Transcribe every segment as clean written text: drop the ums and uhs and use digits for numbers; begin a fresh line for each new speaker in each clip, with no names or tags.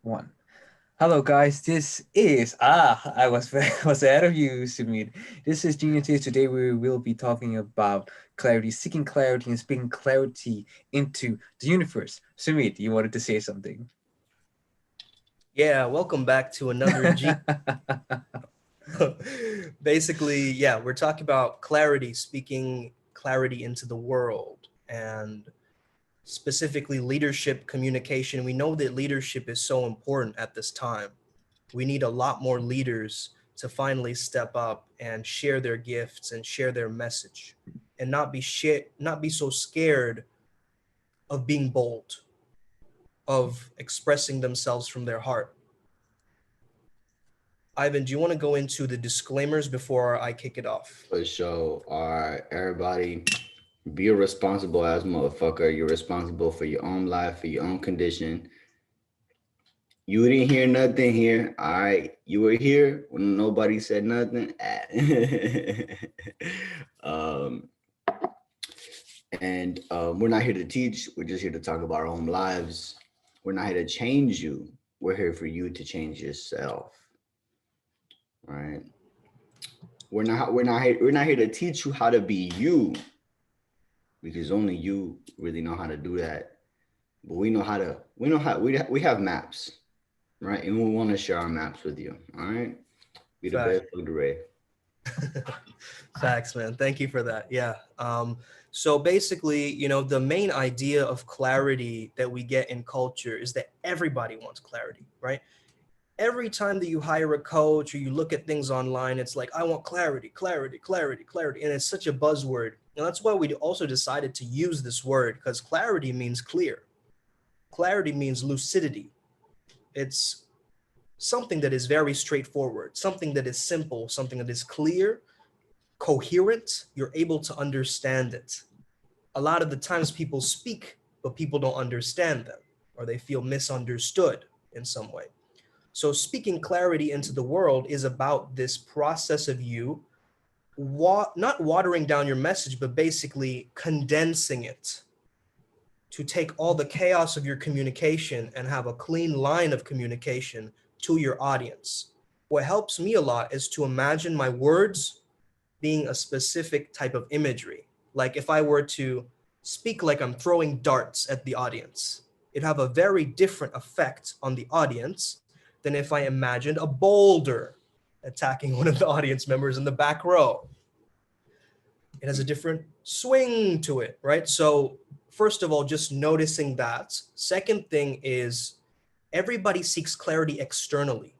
One. Hello, guys. This is I was was ahead of you, Sumedh. This is Genius. Today we will be talking about clarity, seeking clarity, and speaking clarity into the universe. Sumedh, you wanted to say something.
Yeah, welcome back to another G. Basically, yeah, we're talking about clarity, speaking clarity into the world, and specifically leadership communication. We know that leadership is so important at this time. We need a lot more leaders to finally step up and share their gifts and share their message and not be so scared of being bold, of expressing themselves from their heart. Ivan, do you want to go into the disclaimers before I kick it off?
For sure. All right, everybody, be a responsible ass motherfucker. You're responsible for your own life, for your own condition. You didn't hear nothing here. All right, you were here when nobody said nothing. um, and we're not here to teach. We're just here to talk about our own lives. We're not here to change you. We're here for you to change yourself. Right? We're not here to teach you how to be you, because only you really know how to do that. But we have maps, right? And we want to share our maps with you. All right, be the
Fact.
best of the Ray.
Facts, man. Thank you for that. Yeah. So basically, the main idea of clarity that we get in culture is that everybody wants clarity, right? Every time that you hire a coach or you look at things online, it's like, I want clarity, clarity, clarity, clarity. And it's such a buzzword. And that's why we also decided to use this word, because clarity means clear. Clarity means lucidity. It's something that is very straightforward, something that is simple, something that is clear, coherent. You're able to understand it. A lot of the times people speak, but people don't understand them, or they feel misunderstood in some way. So speaking clarity into the world is about this process of you not watering down your message, but basically condensing it to take all the chaos of your communication and have a clean line of communication to your audience. What helps me a lot is to imagine my words being a specific type of imagery. Like if I were to speak like I'm throwing darts at the audience, it'd have a very different effect on the audience than if I imagined a boulder attacking one of the audience members in the back row. It has a different swing to it, right? So first of all, just noticing that. Second thing is everybody seeks clarity externally.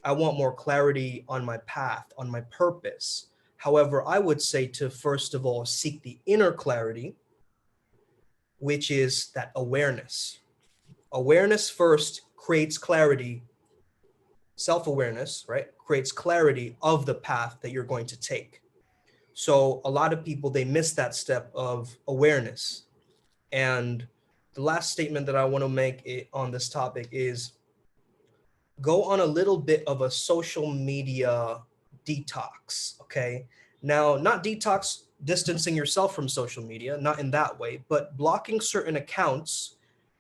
I want more clarity on my path, on my purpose. However, I would say to first of all seek the inner clarity, which is that awareness. Awareness first creates clarity. Self-awareness, right, creates clarity of the path that you're going to take. So a lot of people, they miss that step of awareness. And the last statement that I want to make on this topic is go on a little bit of a social media detox, okay? Now, not detox distancing yourself from social media, not in that way, but blocking certain accounts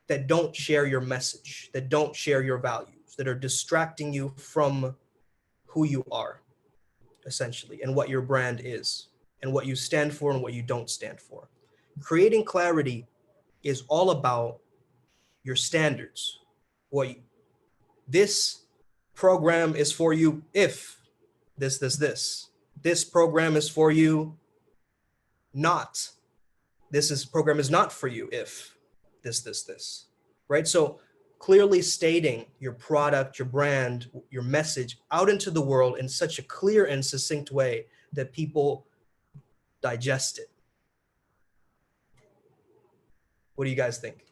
that don't share your message, that don't share your values, that are distracting you from who you are, essentially, and what your brand is, and what you stand for and what you don't stand for. Creating clarity is all about your standards. What this program is for you if this. This program is for you not. This program is not for you if this. Right? So clearly stating your product, your brand, your message out into the world in such a clear and succinct way that people digest it. What do you guys think?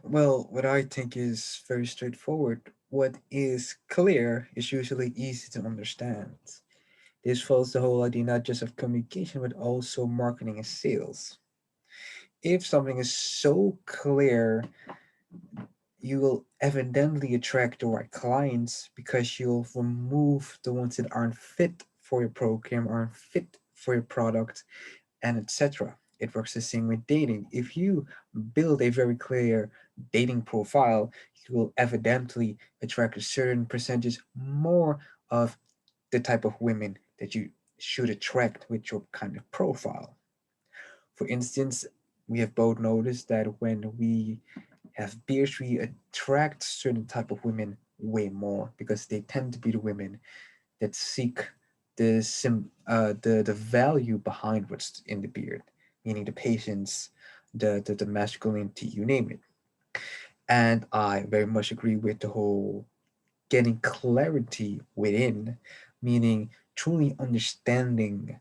Well, what I think is very straightforward. What is clear is usually easy to understand. This follows the whole idea not just of communication, but also marketing and sales. If something is so clear, you will evidently attract the right clients because you'll remove the ones that aren't fit for your program, aren't fit for your product, and etc. It works the same with dating. If you build a very clear dating profile, you will evidently attract a certain percentage more of the type of women that you should attract with your kind of profile. For instance, we have both noticed that when we have beards, we attract certain type of women way more because they tend to be the women that seek the value behind what's in the beard, meaning the patience, the masculinity, you name it. And I very much agree with the whole getting clarity within, meaning truly understanding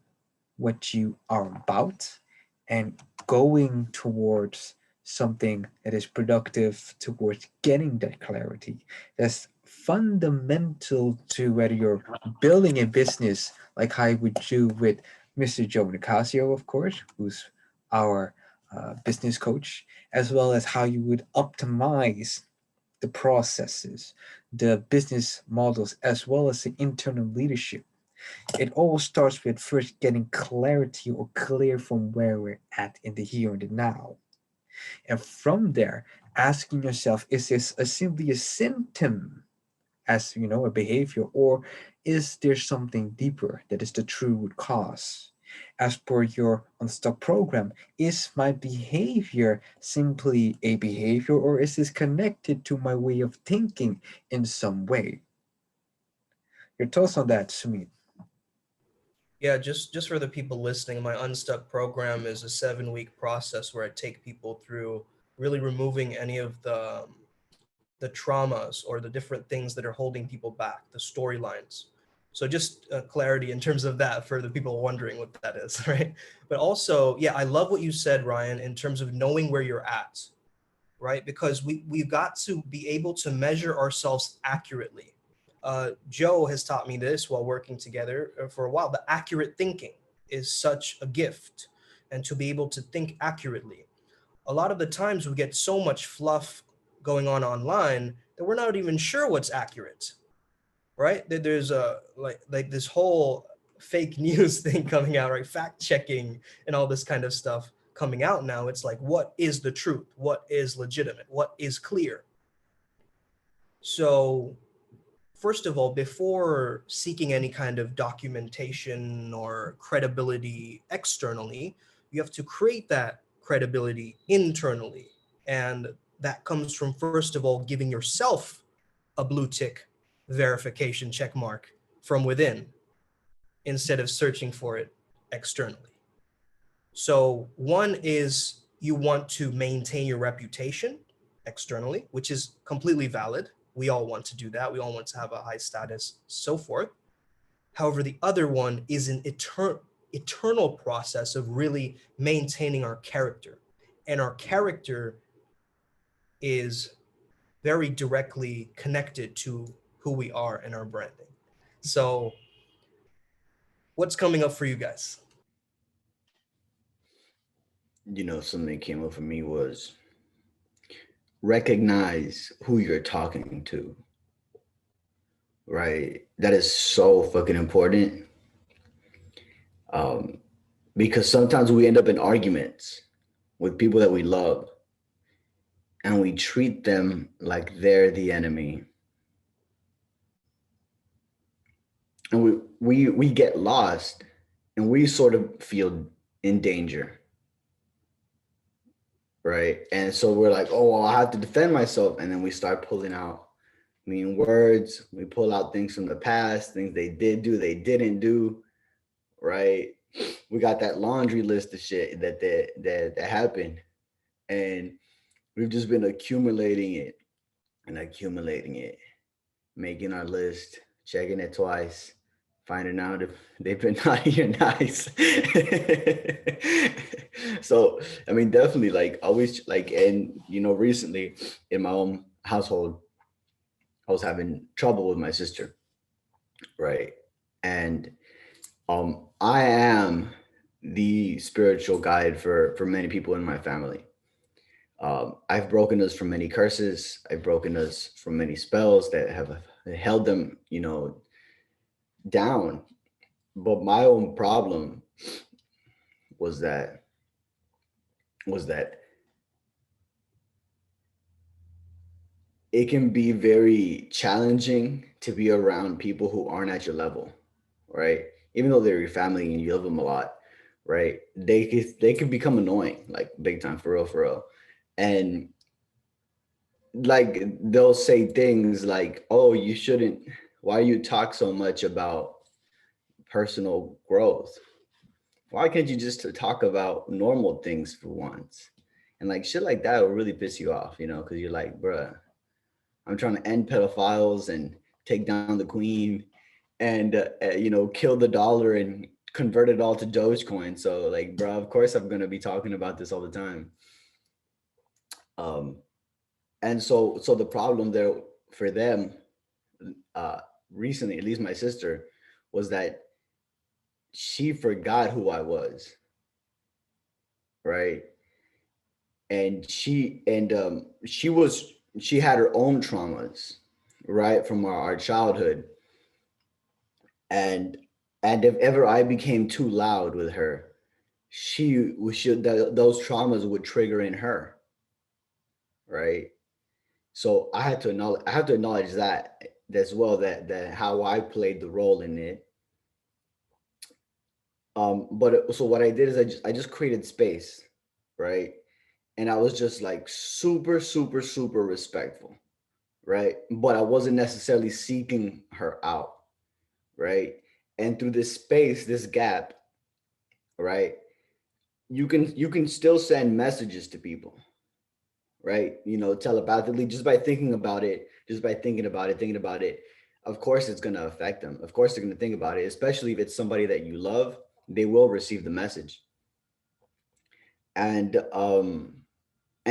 what you are about and going towards something that is productive towards getting that clarity. That's fundamental to whether you're building a business like I would do with Mr. Joe Nicasio, of course, who's our business coach, as well as how you would optimize the processes, the business models, as well as the internal leadership. It all starts with first getting clarity or clear from where we're at in the here and the now. And from there, asking yourself, is this simply a symptom as a behavior, or is there something deeper that is the true root cause? As per your unstuck program, is my behavior simply a behavior, or is this connected to my way of thinking in some way? Your thoughts on that, Sumit?
Yeah, just for the people listening, my Unstuck program is a 7 week process where I take people through really removing any of the traumas or the different things that are holding people back, the storylines. So just clarity in terms of that for the people wondering what that is, right? But also, yeah, I love what you said, Ryan, in terms of knowing where you're at, right? Because we've got to be able to measure ourselves accurately. Joe has taught me this while working together for a while. The accurate thinking is such a gift, and to be able to think accurately. A lot of the times we get so much fluff going on online that we're not even sure what's accurate, right? There's a like this whole fake news thing coming out, right? Fact checking and all this kind of stuff coming out now. It's like, what is the truth? What is legitimate? What is clear? So first of all, before seeking any kind of documentation or credibility externally, you have to create that credibility internally. And that comes from, first of all, giving yourself a blue tick verification check mark from within instead of searching for it externally. So, one is you want to maintain your reputation externally, which is completely valid. We all want to do that. We all want to have a high status, so forth. However, the other one is an eternal process of really maintaining our character. And our character is very directly connected to who we are and our branding. So, what's coming up for you guys?
Something that came up for me was recognize who you're talking to, right? That is so fucking important. Um, because sometimes we end up in arguments with people that we love and we treat them like they're the enemy. And we get lost and we sort of feel in danger, right? And so we're like, oh, well, I have to defend myself. And then we start pulling out mean words. We pull out things from the past, things they did do, they didn't do, right? We got that laundry list of shit that happened. And we've just been accumulating it and accumulating it, making our list, checking it twice, finding out if they've been naughty or nice. So, I mean, definitely, like, always, like, and, recently in my own household, I was having trouble with my sister, right? And I am the spiritual guide for many people in my family. I've broken us from many curses. I've broken us from many spells that have held them, down. But my own problem was that was that it can be very challenging to be around people who aren't at your level, right? Even though they're your family and you love them a lot, right? They can become annoying, like big time, for real. And like they'll say things like, "Oh, you shouldn't. Why you talk so much about personal growth? Why can't you just talk about normal things for once?" And like shit like that will really piss you off, because you're like, bruh, I'm trying to end pedophiles and take down the queen and kill the dollar and convert it all to Dogecoin. So like, bro, of course I'm gonna be talking about this all the time. Um, and so the problem there for them, uh, recently, at least my sister, was that she forgot who I was, right? And she had her own traumas, right, from our childhood, and if ever I became too loud with her, those traumas would trigger in her, right? So I have to acknowledge that as well, that how I played the role in it. So what I did is I just created space, right? And I was just like super, super, super respectful, right? But I wasn't necessarily seeking her out, right? And through this space, this gap, right? You can still send messages to people, right? Telepathically, just by thinking about it, just by thinking about it. Of course, it's going to affect them. Of course, they're going to think about it, especially if it's somebody that you love. They will receive the message. And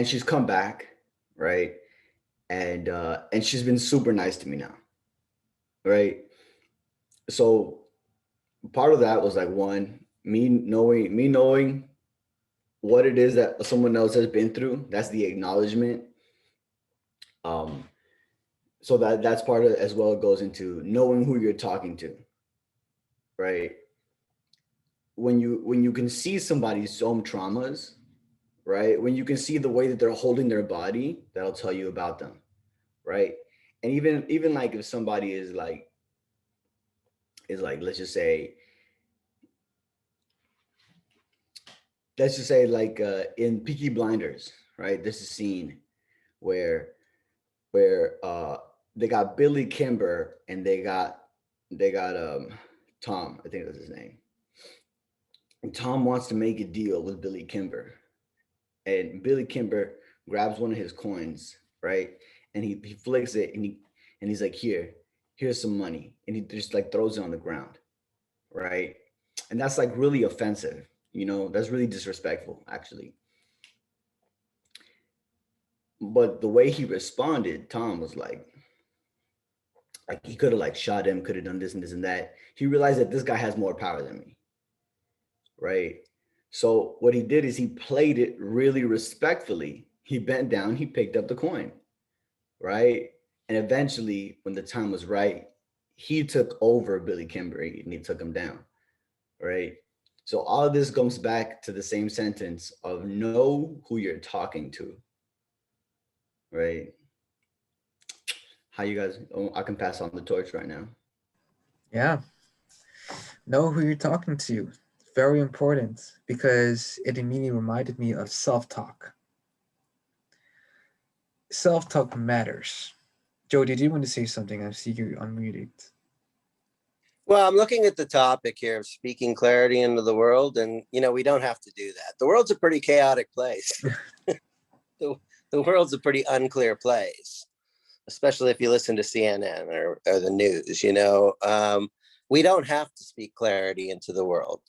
she's come back, right? And she's been super nice to me now, right? So part of that was like, one, me knowing what it is that someone else has been through. That's the acknowledgement. Um, so that's part of it as well. It goes into knowing who you're talking to, right? When you can see somebody's own traumas, right? When you can see the way that they're holding their body, that'll tell you about them, right? And even like if somebody is like let's just say like in Peaky Blinders, right? This is scene where where they got Billy Kimber and they got Tom, I think that's his name. And Tom wants to make a deal with Billy Kimber. And Billy Kimber grabs one of his coins, right? And he flicks it and he's like, here's some money. And he just like throws it on the ground, right? And that's like really offensive, that's really disrespectful, actually. But the way he responded, Tom was like he could have like shot him, could have done this and this and that. He realized that this guy has more power than me, right? So what he did is he played it really respectfully. He bent down, he picked up the coin, right? And eventually, when the time was right, he took over Billy Kimber and he took him down, right? So all of this comes back to the same sentence of know who you're talking to, right? How you guys? Oh, I can pass on the torch right now.
Yeah, know who you're talking to. Very important because it immediately reminded me of self talk. Self talk matters. Joe, did you want to say something? I see you unmuted.
Well, I'm looking at the topic here of speaking clarity into the world, and we don't have to do that. The world's a pretty chaotic place. the world's a pretty unclear place, especially if you listen to CNN or the news. We don't have to speak clarity into the world.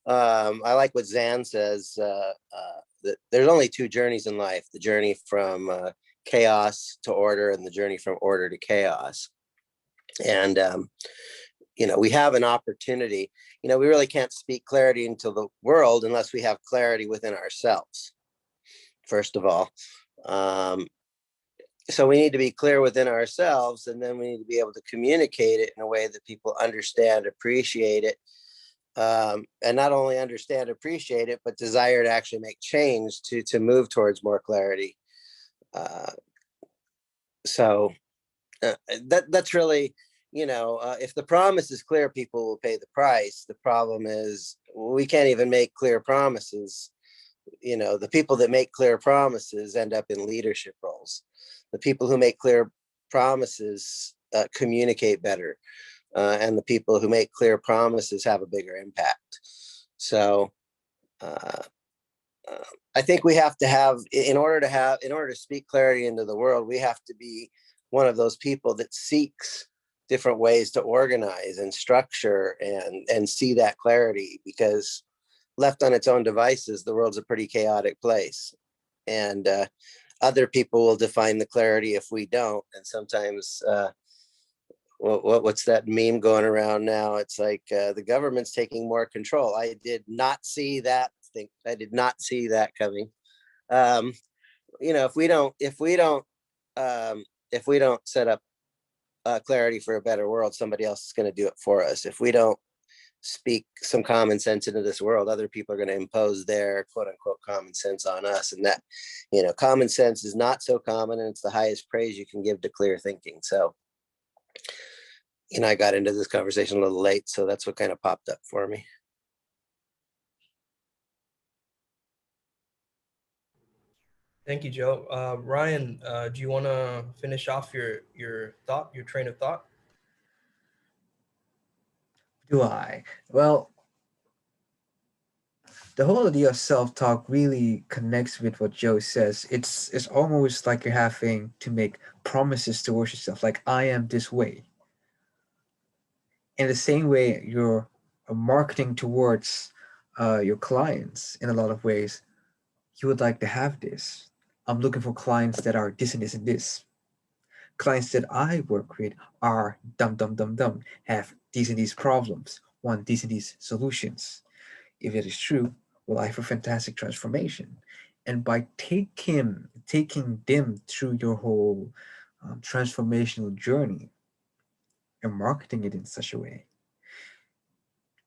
I like what Zan says, that there's only two journeys in life: the journey from chaos to order, and the journey from order to chaos. And we have an opportunity. We really can't speak clarity into the world unless we have clarity within ourselves, first of all. So we need to be clear within ourselves, and then we need to be able to communicate it in a way that people understand, appreciate it, and not only understand, appreciate it, but desire to actually make change to move towards more clarity. So that's really, if the promise is clear, people will pay the price. The problem is we can't even make clear promises. The people that make clear promises end up in leadership roles. The people who make clear promises communicate better, and the people who make clear promises have a bigger impact. So I think we have to have, in order to speak clarity into the world, we have to be one of those people that seeks different ways to organize and structure and see that clarity, because left on its own devices, the world's a pretty chaotic place. And other people will define the clarity if we don't. And sometimes, what's that meme going around now? It's like the government's taking more control. I did not see that thing. I did not see that coming. If we don't set up clarity for a better world, somebody else is going to do it for us. If we don't speak some common sense into this world, other people are going to impose their quote unquote common sense on us. And that, common sense is not so common, and it's the highest praise you can give to clear thinking. So, I got into this conversation a little late, so that's what kind of popped up for me.
Thank you, Joe. Ryan, do you want to finish off your train of thought?
Do I? Well, the whole idea of self-talk really connects with what Joe says. It's almost like you're having to make promises towards yourself, like I am this way. In the same way, you're marketing towards your clients in a lot of ways. You would like to have this. I'm looking for clients that are this and this and this. Clients that I work with are dumb, dumb, dumb, dumb, have these and these problems, want these and these solutions. If it is true, well, I have a fantastic transformation. And by taking them through your whole transformational journey and marketing it in such a way,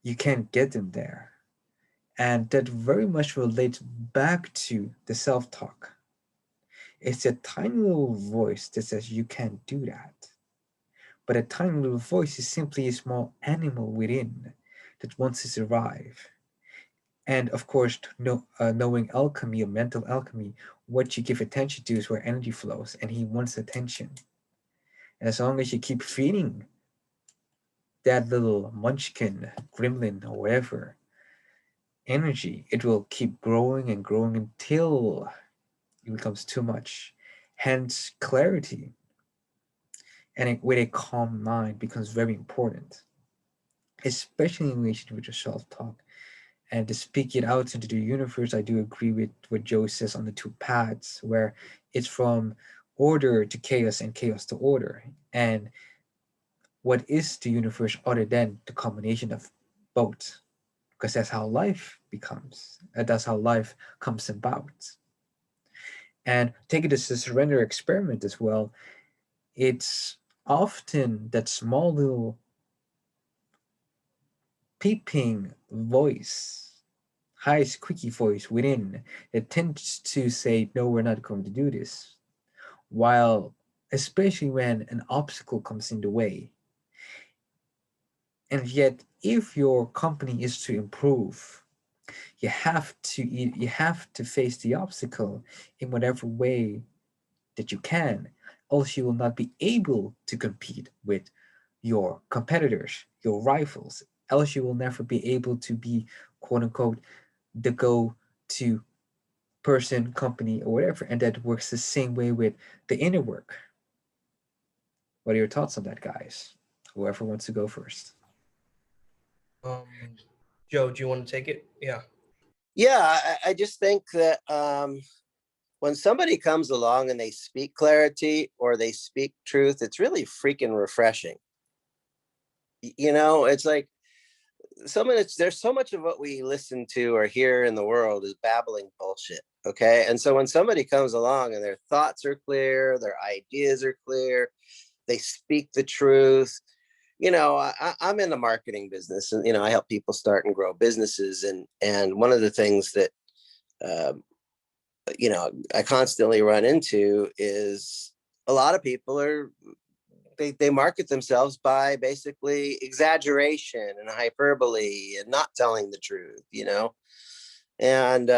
you can get them there. And that very much relates back to the self talk. It's a tiny little voice that says you can't do that. But a tiny little voice is simply a small animal within that wants to survive. And of course, knowing alchemy or mental alchemy, what you give attention to is where energy flows, and he wants attention. And as long as you keep feeding that little munchkin, gremlin, or whatever energy, it will keep growing and growing until it becomes too much. Hence, clarity with a calm mind becomes very important, especially in relation with your self talk. And to speak it out into the universe, I do agree with what Joe says on the two paths, where it's from order to chaos and chaos to order. And what is the universe other than the combination of both? Because that's how life becomes. That's how life comes about. And take it as a surrender experiment as well. It's often that small little peeping voice, high squeaky voice within that tends to say, no, we're not going to do this. While, especially when an obstacle comes in the way. And yet, if your company is to improve, you have to face the obstacle in whatever way that you can, else you will not be able to compete with your competitors, your rivals, else you will never be able to be quote unquote the go to person, company, or whatever. And that works the same way with the inner work. What are your thoughts on that, guys? Whoever wants to go first.
Joe, do you want to take it? Yeah.
Yeah, I just think that when somebody comes along and they speak clarity or they speak truth, it's really freaking refreshing. It's like there's so much of what we listen to or hear in the world is babbling bullshit. Okay. And so when somebody comes along and their thoughts are clear, their ideas are clear, they speak the truth, I'm in the marketing business, and I help people start and grow businesses, and one of the things that um, I constantly run into is a lot of people they market themselves by basically exaggeration and hyperbole and not telling the truth, and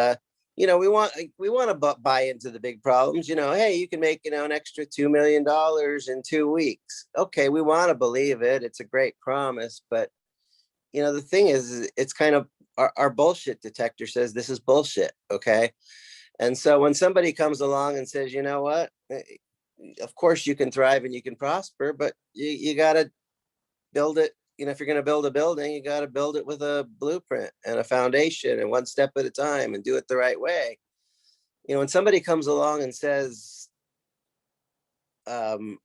we want to buy into the big problems. Hey, you can make an extra $2 million in 2 weeks. Okay, we want to believe it. It's a great promise, but the thing is, it's kind of our bullshit detector says this is bullshit. Okay, and so when somebody comes along and says, you know what, of course you can thrive and you can prosper, but you got to build it. If you're going to build a building, you got to build it with a blueprint and a foundation and one step at a time and do it the right way. When somebody comes along and says, when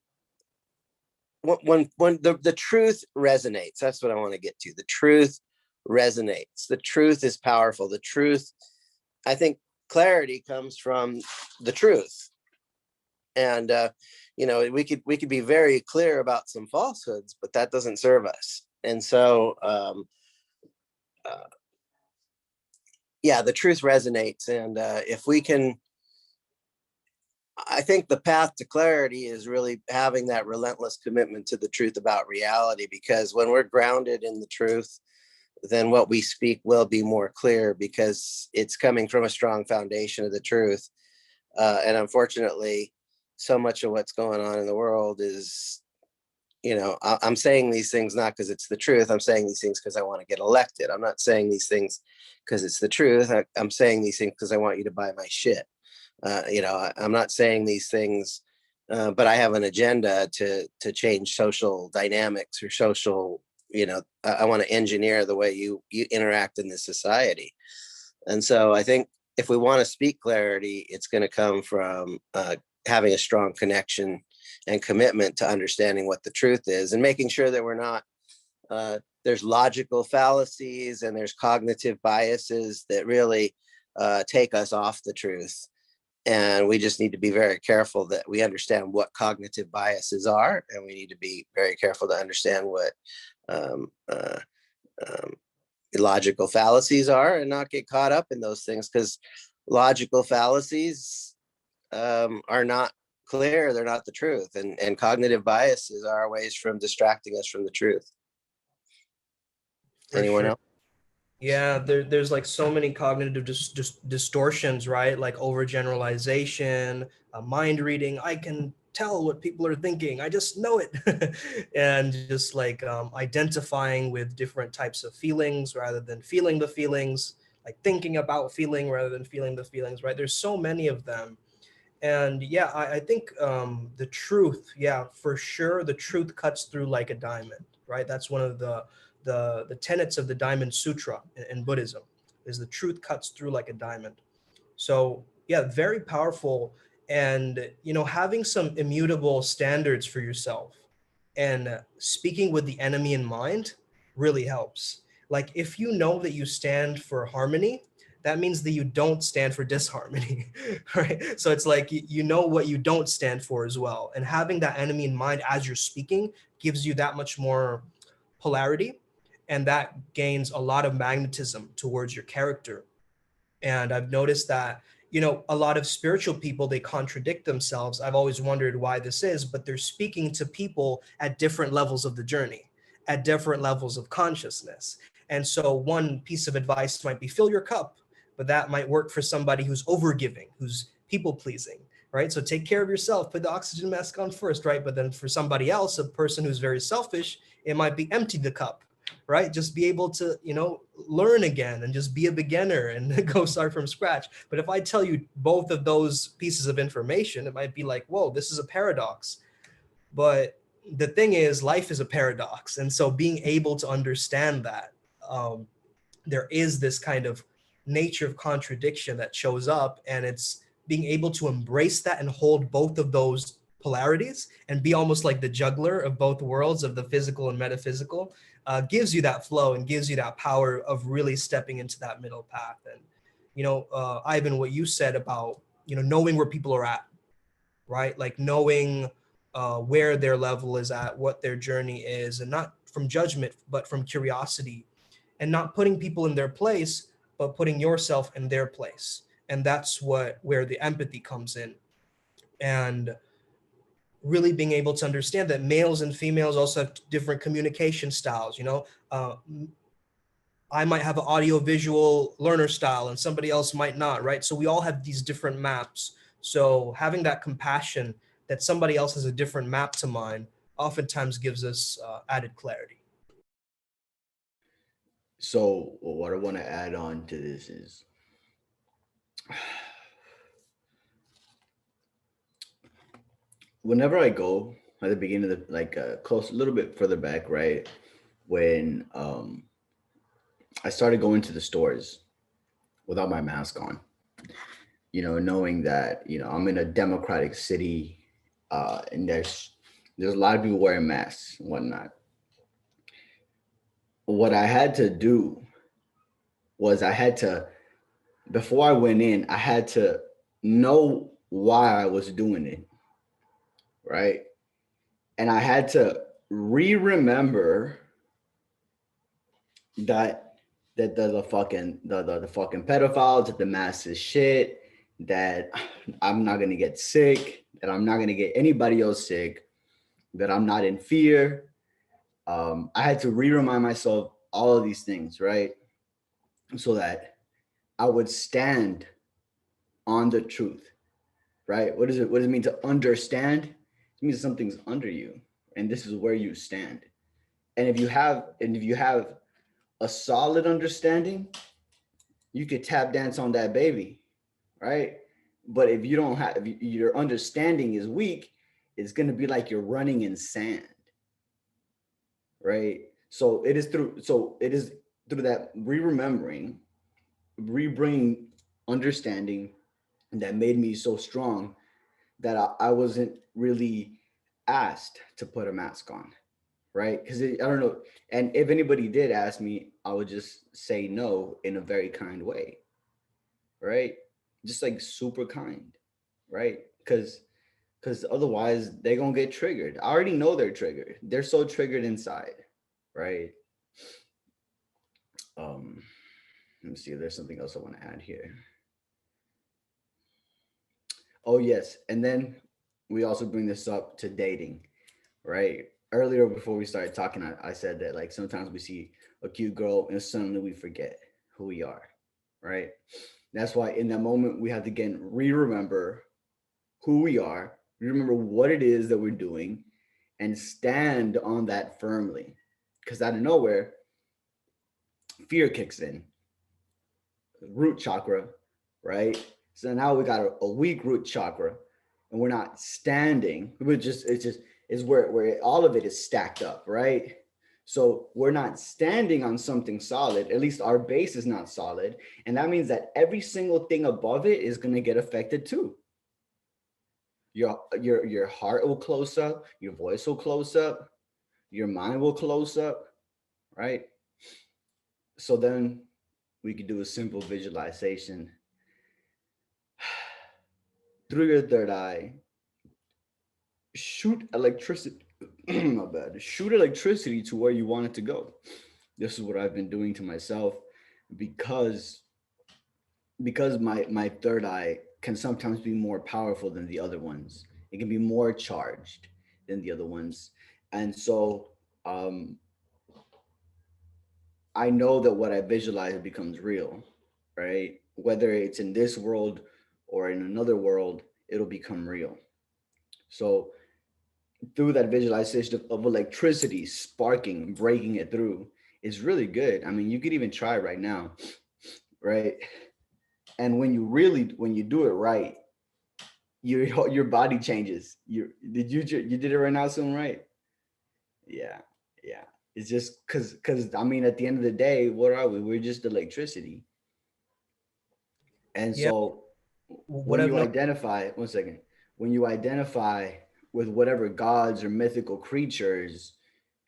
the truth resonates, that's what I want to get to. The truth resonates. The truth is powerful. The truth, I think clarity comes from the truth. And, we could be very clear about some falsehoods, but that doesn't serve us. And so, the truth resonates. And if we can, I think the path to clarity is really having that relentless commitment to the truth about reality, because when we're grounded in the truth, then what we speak will be more clear because it's coming from a strong foundation of the truth. And unfortunately, so much of what's going on in the world is, I'm saying these things not because it's the truth. I'm saying these things because I want to get elected. I'm not saying these things because it's the truth. I'm saying these things because I want you to buy my shit. I'm not saying these things, but I have an agenda to change social dynamics or social, I want to engineer the way you interact in this society. And so I think if we want to speak clarity, it's going to come from having a strong connection and commitment to understanding what the truth is and making sure that we're not, there's logical fallacies and there's cognitive biases that really take us off the truth. And we just need to be very careful that we understand what cognitive biases are. And we need to be very careful to understand what logical fallacies are and not get caught up in those things, because logical fallacies are not clear. They're not the truth. And cognitive biases are ways from distracting us from the truth.
For
Anyone
sure.
else?
Yeah, there's like so many cognitive distortions, right? Like overgeneralization, mind reading. I can tell what people are thinking. I just know it. And just like identifying with different types of feelings rather than feeling the feelings, like thinking about feeling rather than feeling the feelings, right? There's so many of them. And yeah, I think the truth, yeah, for sure, the truth cuts through like a diamond, right? That's one of the tenets of the Diamond Sutra in Buddhism, is the truth cuts through like a diamond. So yeah, very powerful. And having some immutable standards for yourself and speaking with the enemy in mind really helps. Like if you know that you stand for harmony, that means that you don't stand for disharmony, right? So it's like you know what you don't stand for as well. And having that enemy in mind as you're speaking gives you that much more polarity, and that gains a lot of magnetism towards your character. And I've noticed that, a lot of spiritual people, they contradict themselves. I've always wondered why this is, but they're speaking to people at different levels of the journey, at different levels of consciousness. And so one piece of advice might be fill your cup, but that might work for somebody who's overgiving, who's people pleasing, right? So take care of yourself, put the oxygen mask on first, right? But then for somebody else, a person who's very selfish, it might be empty the cup, right? Just be able to, learn again and just be a beginner and go start from scratch. But if I tell you both of those pieces of information, it might be like, whoa, this is a paradox. But the thing is, life is a paradox. And so being able to understand that there is this kind of nature of contradiction that shows up, and it's being able to embrace that and hold both of those polarities and be almost like the juggler of both worlds, of the physical and metaphysical, gives you that flow and gives you that power of really stepping into that middle path. And Ivan, what you said about knowing where people are at, right? Like knowing where their level is at, what their journey is, and not from judgment, but from curiosity, and not putting people in their place, but putting yourself in their place. And that's where the empathy comes in. And really being able to understand that males and females also have different communication styles. I might have an audio visual learner style and somebody else might not, right? So we all have these different maps. So having that compassion that somebody else has a different map to mine oftentimes gives us added clarity.
So what I want to add on to this is whenever I go at the beginning of the close a little bit further back, right? When I started going to the stores without my mask on, knowing that, I'm in a democratic city, and there's a lot of people wearing masks and whatnot. What I had to do was before I went in, I had to know why I was doing it, right? And I had to remember that the fucking pedophiles, that the mask is shit, that I'm not gonna get sick, that I'm not gonna get anybody else sick, that I'm not in fear. I had to remind myself all of these things, right? So that I would stand on the truth, right? What does it mean to understand? It means something's under you, and this is where you stand. And if you have a solid understanding, you could tap dance on that baby, right? But if you don't have, if your understanding is weak, it's going to be like you're running in sand, right? So it is through that remembering, rebringing understanding that made me so strong that I wasn't really asked to put a mask on, right? Because I don't know. And if anybody did ask me, I would just say no in a very kind way, right? Just like super kind, right? Because otherwise they're gonna get triggered. I already know they're triggered. They're so triggered inside, right? Let me see if there's something else I want to add here. Oh yes, and then we also bring this up to dating, right? Earlier before we started talking, I said that like sometimes we see a cute girl and suddenly we forget who we are, right? That's why in that moment we have to again remember who we are, remember what it is that we're doing, and stand on that firmly. Because out of nowhere, fear kicks in, root chakra, right? So now we got a weak root chakra, and we're not standing. It's where all of it is stacked up, right? So we're not standing on something solid. At least our base is not solid, and that means that every single thing above it is going to get affected too. Your heart will close up, your voice will close up, your mind will close up, right? So then we could do a simple visualization through your third eye. Shoot electricity. My bad. Shoot electricity to where you want it to go. This is what I've been doing to myself because my third eye can sometimes be more powerful than the other ones. It can be more charged than the other ones. And so I know that what I visualize becomes real, right? Whether it's in this world or in another world, it'll become real. So through that visualization of electricity sparking, breaking it through is really good. I mean, you could even try right now, right? And when you do it right, your body changes. You did it right now, something right? Yeah, yeah. It's just because I mean, at the end of the day, what are we? We're just electricity. And
Yeah.
so
What
when
I've
you
known,
identify, one second, when you identify with whatever gods or mythical creatures,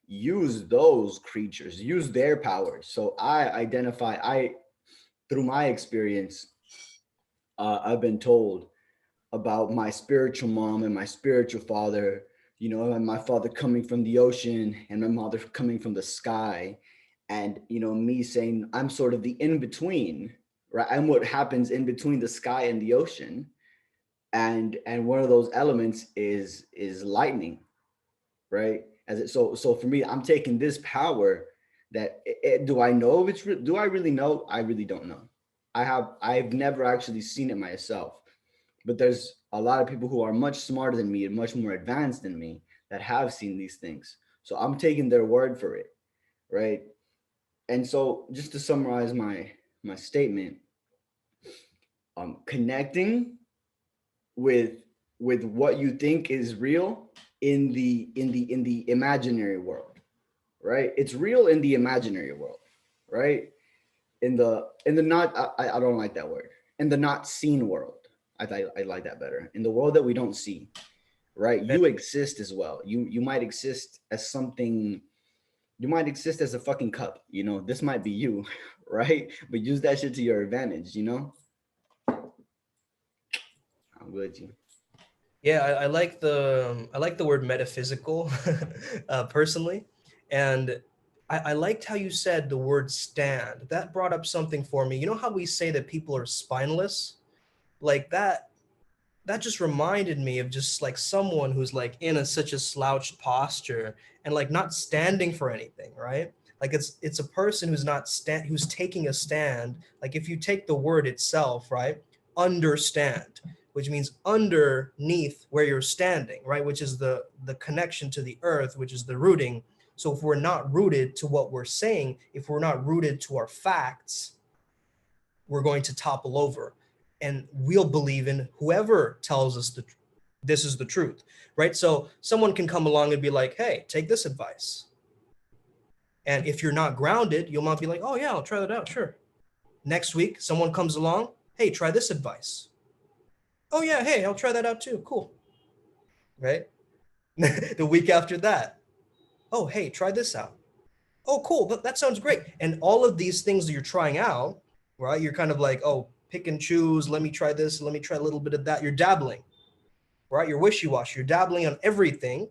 use those creatures, use their powers. So I through my experience, I've been told about my spiritual mom and my spiritual father you know, and my father coming from the ocean and my mother coming from the sky, and you know, me saying I'm sort of the in between, right? I'm what happens in between the sky and the ocean, and one of those elements is lightning, right? So for me, I'm taking this power that do I know if do I really know? I really don't know. I've never actually seen it myself, but there's a lot of people who are much smarter than me and much more advanced than me that have seen these things. So I'm taking their word for it, right? And so just to summarize my statement, connecting with what you think is real in the imaginary world, right? It's real in the imaginary world, right? In the not, I don't like that word, in the not seen world. I like that better. In the world that we don't see, right? You exist as well. You might exist as something. You might exist as a fucking cup. You know, this might be you, right? But use that shit to your advantage. You know. I'm with you.
Yeah, I like the word metaphysical, personally, and I liked how you said the word stand. That brought up something for me. You know how we say that people are spineless, like that. That just reminded me of just like someone who's like in such a slouched posture and like not standing for anything, right? Like it's a person who's not who's taking a stand. Like if you take the word itself, right? Understand, which means underneath where you're standing, right? Which is the connection to the earth, which is the rooting. So if we're not rooted to what we're saying, if we're not rooted to our facts, we're going to topple over, and we'll believe in whoever tells us this is the truth, right? So someone can come along and be like, hey, take this advice, and if you're not grounded, you'll not be like, oh yeah, I'll try that out, sure. Next week someone comes along, hey, try this advice. Oh yeah, hey, I'll try that out too, cool, right? The week after that, oh hey, try this out. Oh cool, that sounds great. And all of these things that you're trying out, right? You're kind of like, oh, pick and choose. Let me try this. Let me try a little bit of that. You're dabbling, right? You're wishy-washy. You're dabbling on everything.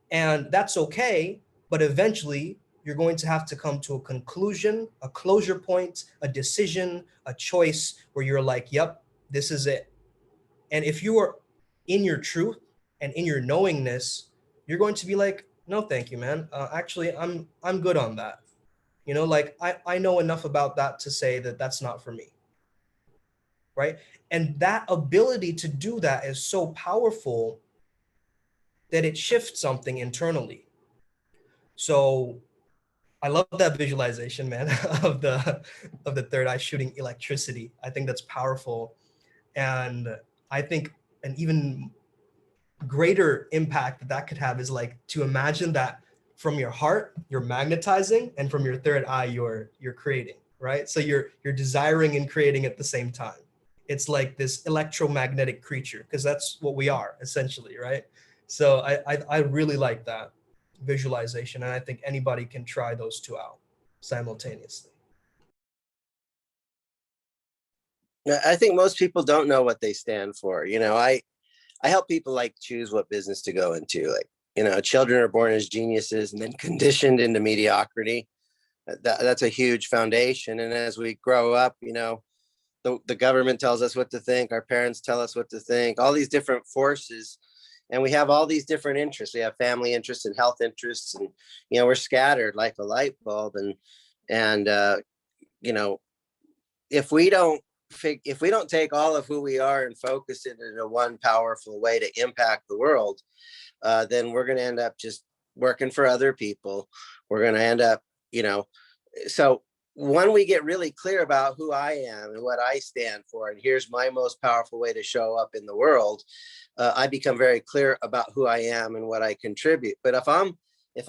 And that's okay. But eventually, you're going to have to come to a conclusion, a closure point, a decision, a choice where you're like, yep, this is it. And if you are in your truth and in your knowingness, you're going to be like, no, thank you, man. Actually, I'm good on that. You know, like I know enough about that to say that that's not for me. Right. And that ability to do that is so powerful that it shifts something internally. So I love that visualization, man, of the third eye shooting electricity. I think that's powerful. And I think an even greater impact that that could have is like to imagine that from your heart you're magnetizing, and from your third eye you're creating, right? So you're desiring and creating at the same time. It's like this electromagnetic creature, because that's what we are essentially, right? So I really like that visualization, and I think anybody can try those two out simultaneously.
I think most people don't know what they stand for. You know, I help people like choose what business to go into. Like, you know, children are born as geniuses and then conditioned into mediocrity. That's a huge foundation. And as we grow up, you know, the government tells us what to think. Our parents tell us what to think, all these different forces. And we have all these different interests. We have family interests and health interests. And, you know, we're scattered like a light bulb. And you know, if we don't if we don't take all of who we are and focus it in a one powerful way to impact the world, then we're going to end up just working for other people. We're going to end up, you know, so when we get really clear about who I am and what I stand for, and here's my most powerful way to show up in the world, I become very clear about who I am and what I contribute. But if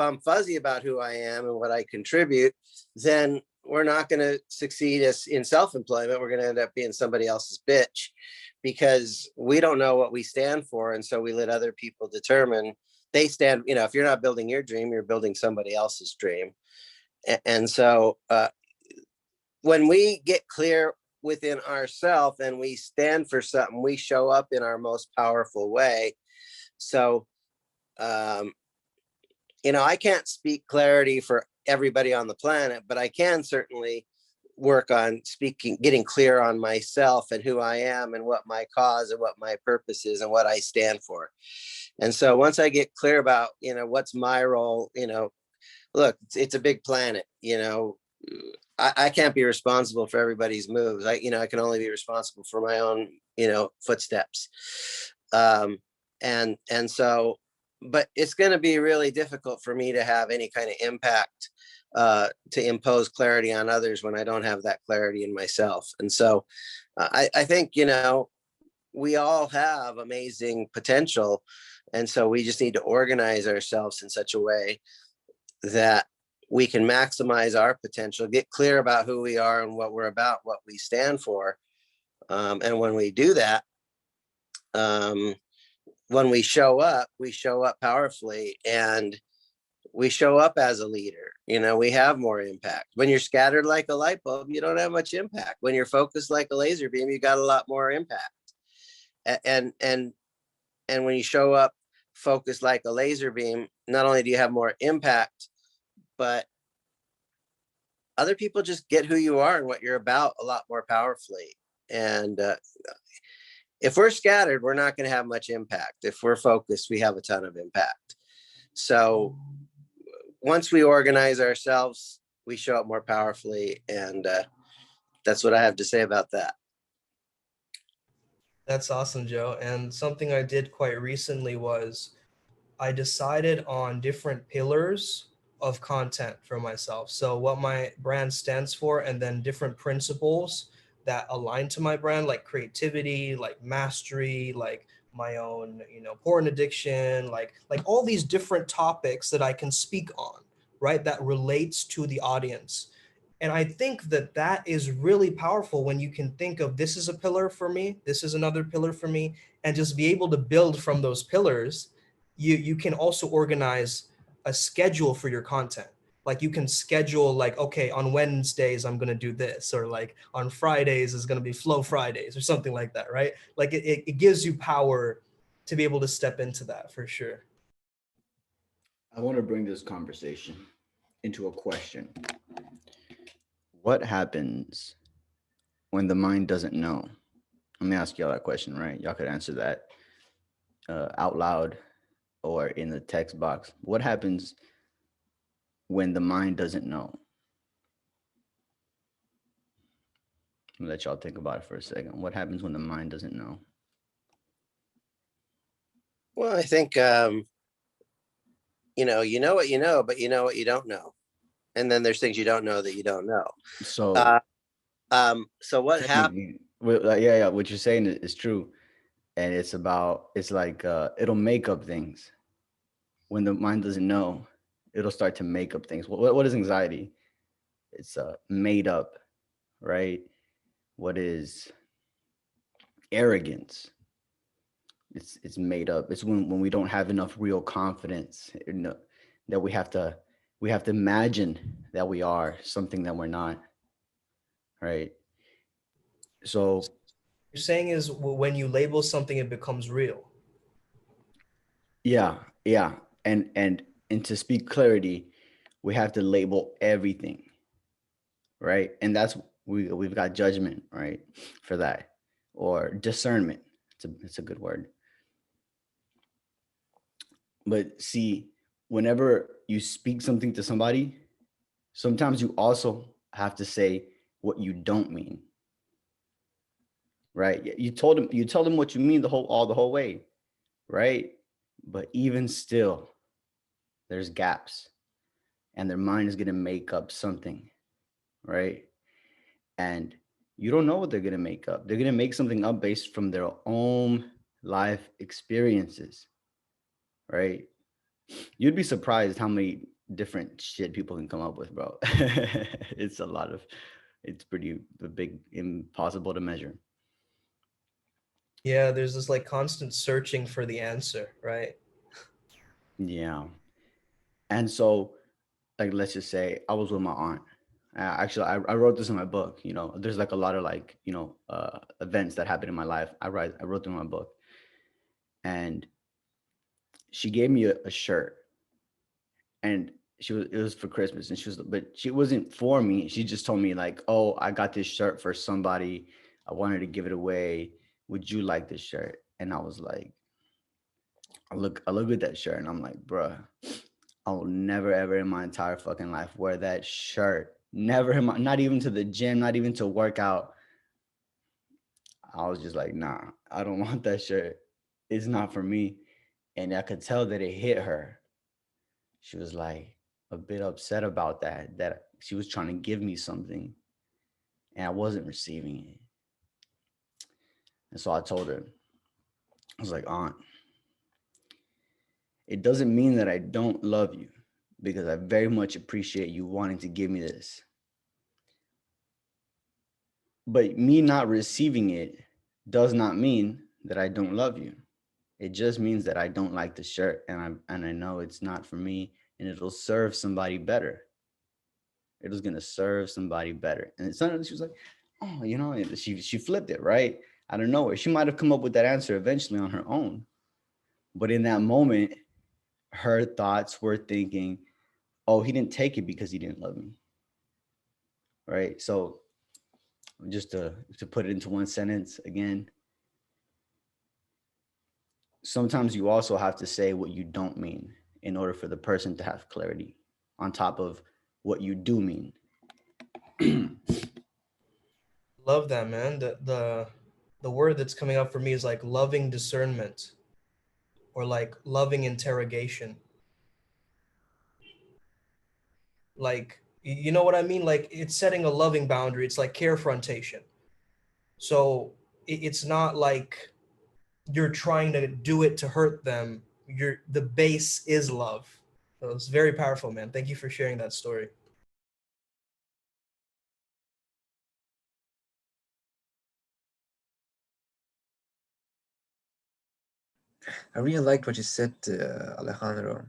I'm fuzzy about who I am and what I contribute, then we're not going to succeed as in self-employment. We're going to end up being somebody else's bitch because we don't know what we stand for. And so we let other people determine they stand, you know, if you're not building your dream, you're building somebody else's dream. And so when we get clear within ourselves and we stand for something, we show up in our most powerful way. So um, I can't speak clarity for everybody on the planet, but I can certainly work on getting clear on myself and who I am and what my cause and what my purpose is and what I stand for. And so once I get clear about, what's my role, look, it's a big planet, I can't be responsible for everybody's moves. I can only be responsible for my own, footsteps. And so, but it's going to be really difficult for me to have any kind of impact to impose clarity on others when I don't have that clarity in myself. And so I think, we all have amazing potential. And so we just need to organize ourselves in such a way that we can maximize our potential, get clear about who we are and what we're about, what we stand for. And when we do that, when we show up powerfully, and we show up as a leader, we have more impact. When you're scattered like a light bulb, you don't have much impact. When you're focused like a laser beam, you got a lot more impact. And when you show up focused like a laser beam, not only do you have more impact, but other people just get who you are and what you're about a lot more powerfully. And if we're scattered, we're not going to have much impact. If we're focused, we have a ton of impact. So once we organize ourselves, we show up more powerfully. And that's what I have to say about that.
That's awesome, Joe. And something I did quite recently was I decided on different pillars of content for myself. So what my brand stands for, and then different principles that align to my brand, like creativity, like mastery, like my own, porn addiction, like all these different topics that I can speak on, right? That relates to the audience. And I think that that is really powerful when you can think of, this is a pillar for me, this is another pillar for me, and just be able to build from those pillars. You can also organize a schedule for your content. Like you can schedule, like, okay, on Wednesdays I'm going to do this, or like on Fridays is going to be Flow Fridays or something like that, right? Like it gives you power to be able to step into that for sure.
I want to bring this conversation into a question. What happens when the mind doesn't know? Let me ask y'all that question, right? Y'all could answer that out loud or in the text box. What happens when the mind doesn't know? I'll let y'all think about it for a second. What happens when the mind doesn't know?
Well, I think, you know what you know, but you know what you don't know. And then there's things you don't know that you don't know.
So,
So what happened?
yeah, what you're saying is true. And it's like it'll make up things. When the mind doesn't know, it'll start to make up things. What is anxiety? It's made up, right? What is arrogance? It's made up. It's when we don't have enough real confidence, that we have to imagine that we are something that we're not, right? So
You're saying is when you label something, it becomes real.
yeah, and to speak clarity, we have to label everything, right? And that's we've got judgment, right, for that, or discernment. It's a good word. But see, whenever you speak something to somebody, sometimes you also have to say what you don't mean, right? You tell them what you mean the whole way, right? But even still, there's gaps, and their mind is gonna make up something, right? And you don't know what they're gonna make up. They're gonna make something up based from their own life experiences, right? You'd be surprised how many different shit people can come up with, bro. It's a lot of, it's pretty big, impossible to measure.
Yeah, there's this like constant searching for the answer, right?
Yeah. And so, like, let's just say I was with my aunt. Actually, I wrote this in my book. There's like a lot of like, events that happened in my life. I wrote them in my book. And she gave me a shirt, and it was for Christmas, and but she wasn't for me. She just told me like, oh, I got this shirt for somebody. I wanted to give it away. Would you like this shirt? And I was like, I look at that shirt and I'm like, bruh, I will never ever in my entire fucking life wear that shirt. Never in my, not even to the gym, not even to work out. I was just like, nah, I don't want that shirt. It's not for me. And I could tell that it hit her. She was like a bit upset about that she was trying to give me something and I wasn't receiving it. And so I told her, I was like, Aunt, it doesn't mean that I don't love you, because I very much appreciate you wanting to give me this. But me not receiving it does not mean that I don't love you. It just means that I don't like the shirt, and I know it's not for me, and it'll serve somebody better. It was gonna serve somebody better. And suddenly she was like, oh, you know, and she flipped it, right? I don't know. She might have come up with that answer eventually on her own. But in that moment, her thoughts were thinking, oh, he didn't take it because he didn't love me. Right. So just to put it into one sentence again, sometimes you also have to say what you don't mean in order for the person to have clarity on top of what you do mean.
Love that, man. The word that's coming up for me is like loving discernment, or like loving interrogation. Like, you know what I mean? Like, it's setting a loving boundary. It's like carefrontation. So it's not like you're trying to do it to hurt them. The base is love. So it's very powerful, man. Thank you for sharing that story.
I really liked what you said, Alejandro.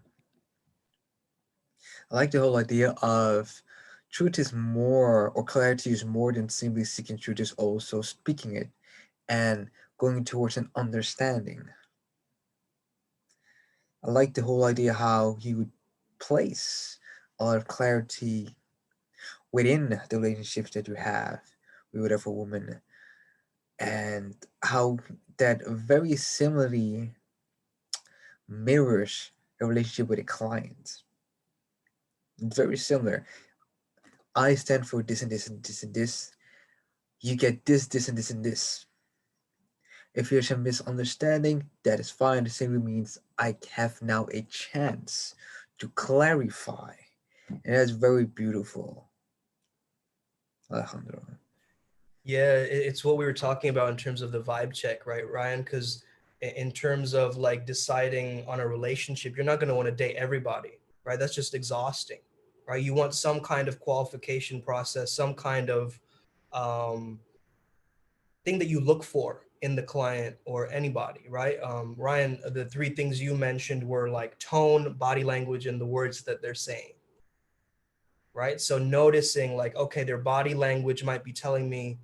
I like the whole idea of truth is more, or clarity is more than simply seeking truth, is also speaking it and going towards an understanding. I like the whole idea how he would place a lot of clarity within the relationships that you have with whatever woman, and how that very similarly mirrors a relationship with a client. It's very similar. I stand for this and this and this and this. You get this, this, and this, and this. If there's a misunderstanding, that is fine. The simply means I have now a chance to clarify. And that's very beautiful, Alejandro.
Yeah, it's what we were talking about in terms of the vibe check, right, Ryan? Because in terms of like deciding on a relationship, you're not going to want to date everybody, right? That's just exhausting, right? You want some kind of qualification process, some kind of um, thing that you look for in the client or anybody, right? Ryan, the three things you mentioned were like tone, body language, and the words that they're saying, right? So noticing like, okay, their body language might be telling me,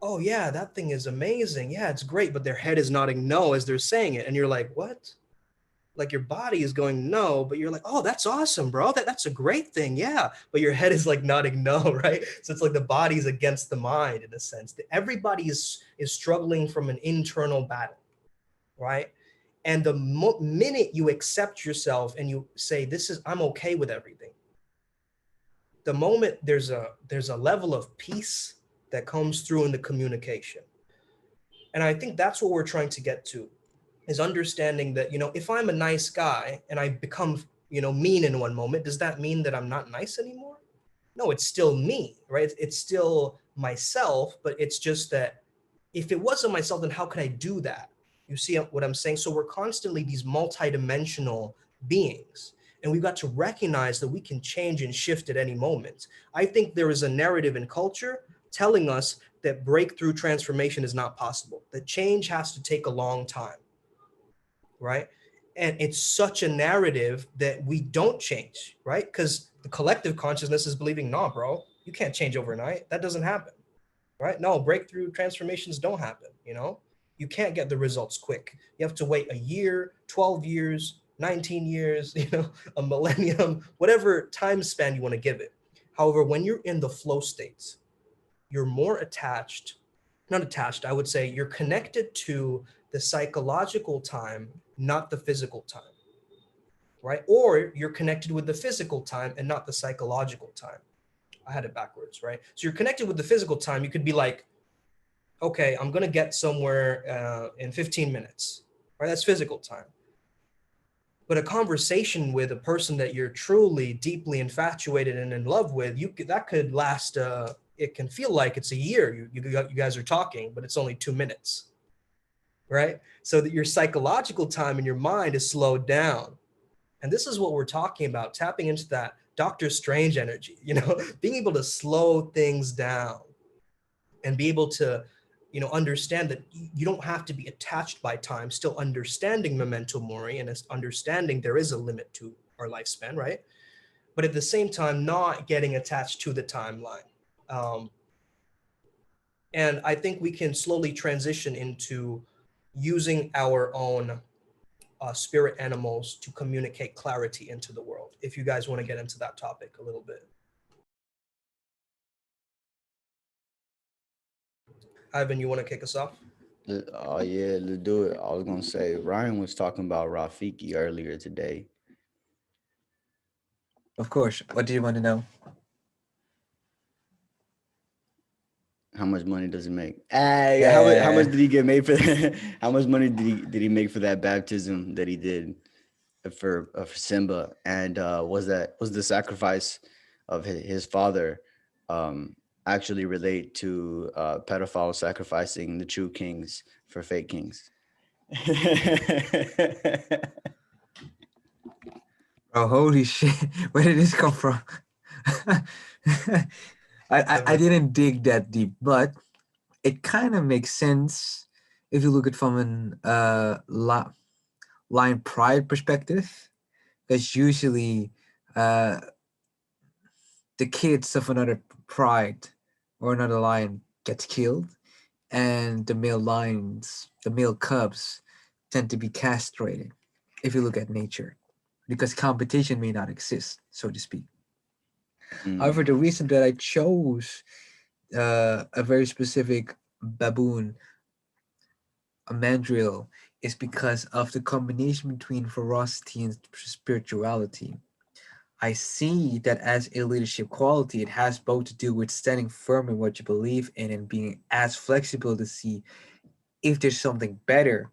oh yeah, that thing is amazing. Yeah, it's great. But their head is nodding no as they're saying it. And you're like, what? Like your body is going no, but you're like, oh, that's awesome, bro. That's a great thing. Yeah. But your head is like nodding no, right? So it's like the body's against the mind in a sense. That everybody is struggling from an internal battle, right? And the minute you accept yourself and you say, I'm okay with everything, the moment there's a level of peace that comes through in the communication. And I think that's what we're trying to get to, is understanding that, if I'm a nice guy and I become, mean in one moment, does that mean that I'm not nice anymore? No, it's still me, right? It's still myself, but it's just that if it wasn't myself, then how can I do that? You see what I'm saying? So we're constantly these multidimensional beings, and we've got to recognize that we can change and shift at any moment. I think there is a narrative in culture telling us that breakthrough transformation is not possible, that change has to take a long time, right? And it's such a narrative that we don't change, right? Because the collective consciousness is believing, nah, bro, you can't change overnight. That doesn't happen, right? No, breakthrough transformations don't happen, You can't get the results quick. You have to wait a year, 12 years, 19 years, a millennium, whatever time span you want to give it. However, when you're in the flow states, you're more attached, not attached, I would say you're connected to the psychological time, not the physical time, right? Or you're connected with the physical time and not the psychological time. I had it backwards, right? So you're connected with the physical time. You could be like, okay, I'm going to get somewhere in 15 minutes, right? That's physical time. But a conversation with a person that you're truly deeply infatuated and in love with, that could last. It can feel like it's a year. You guys are talking, but it's only 2 minutes, right? So that your psychological time in your mind is slowed down, and this is what we're talking about: tapping into that Doctor Strange energy. Being able to slow things down and be able to understand that you don't have to be attached by time, still understanding memento mori and understanding there is a limit to our lifespan, right? But at the same time, not getting attached to the timeline. Um, and I think we can slowly transition into using our own spirit animals to communicate clarity into the world, if you guys want to get into that topic a little bit. Ivan, you want to kick us off?
Oh yeah, let's do it. I was gonna say Ryan was talking about Rafiki earlier today.
Of course. What do you want to know?
How much money does he make? Hey, how much
Yeah.
did he get made for that? How much money did he make for that baptism that he did for Simba? And was the sacrifice of his father actually relate to pedophiles sacrificing the true kings for fake kings?
Oh, holy shit. Where did this come from? I didn't dig that deep, but it kind of makes sense if you look at from an line pride perspective. Because usually uh, the kids of another pride or another lion gets killed, and the male cubs, tend to be castrated if you look at nature, because competition may not exist, so to speak. However, the reason that I chose a very specific baboon, a mandrill, is because of the combination between ferocity and spirituality. I see that as a leadership quality, it has both to do with standing firm in what you believe in and being as flexible to see if there's something better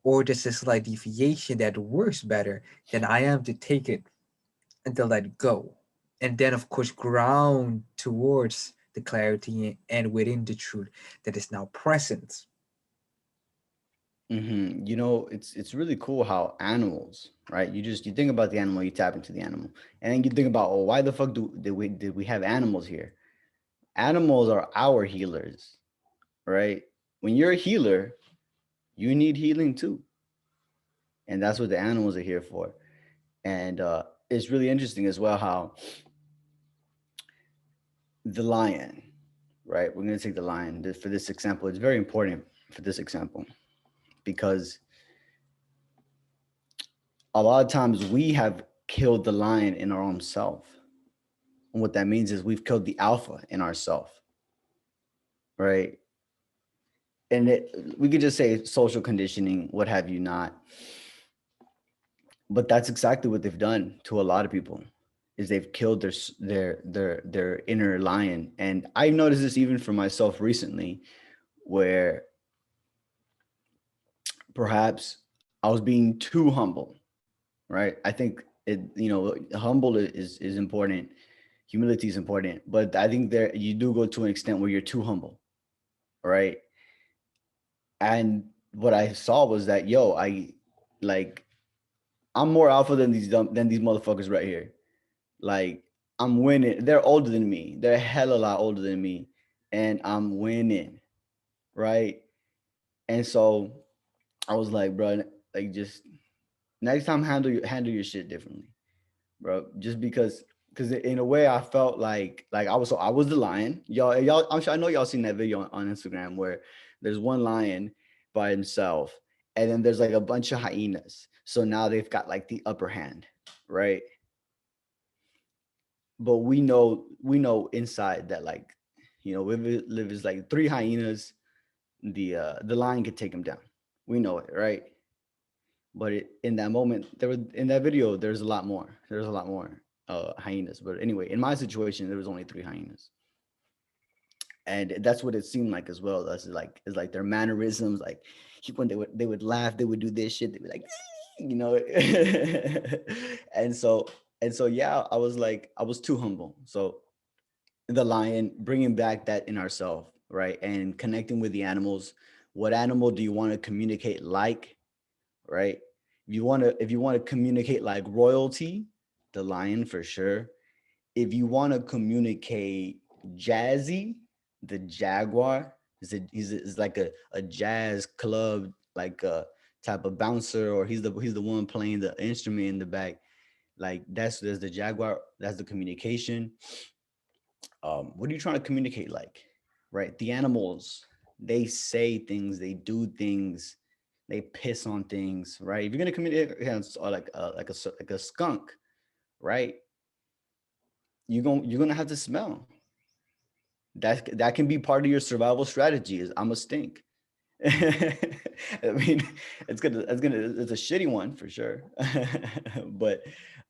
or just a slight deviation that works better, then I am to take it and to let go. And then, of course, ground towards the clarity and within the truth that is now present.
It's really cool how animals, right? You think about the animal, you tap into the animal, and then you think about, oh, why the fuck did we have animals here? Animals are our healers, right? When you're a healer, you need healing too, and that's what the animals are here for. And it's really interesting as well how the lion, right? We're gonna take the lion for this example. It's very important for this example because a lot of times we have killed the lion in our own self. And what that means is we've killed the alpha in ourself, right? And we could just say social conditioning, what have you not. But that's exactly what they've done to a lot of people is they've killed their inner lion. And I've noticed this even for myself recently, where perhaps I was being too humble, right? I think humble is important. Humility is important, but I think there you do go to an extent where you're too humble, right? And what I saw was that like I'm more alpha than these motherfuckers right here. Like I'm winning. They're older than me. They're a hell of a lot older than me, and I'm winning, right? And so I was like, bro, like just next time handle your shit differently, bro. Just because in a way I felt like I was the lion. Y'all, I'm sure I know y'all seen that video on Instagram where there's one lion by himself and then there's like a bunch of hyenas. So now they've got like the upper hand, right? But we know inside that, like, if it's like three hyenas, the lion could take them down. We know it, right? But in that moment, in that video, there's a lot more. There's a lot more hyenas. But anyway, in my situation, there was only three hyenas, and that's what it seemed like as well. That's like, it's like their mannerisms, like when they would laugh, they would do this shit. They'd be like, you know, and so yeah, I was like, I was too humble. So the lion, bringing back that in ourselves, right, and connecting with the animals. What animal do you want to communicate like, right? If you want to communicate like royalty, the lion for sure. If you want to communicate jazzy, the jaguar is like a jazz club, like a type of bouncer, or he's the one playing the instrument in the back. Like there's the jaguar. That's the communication. What are you trying to communicate like, right? The animals, they say things, they do things, they piss on things, right? If you're gonna communicate like a skunk, right? You're gonna have to smell. That can be part of your survival strategy. Is I'm a stink. I mean, it's a shitty one for sure. But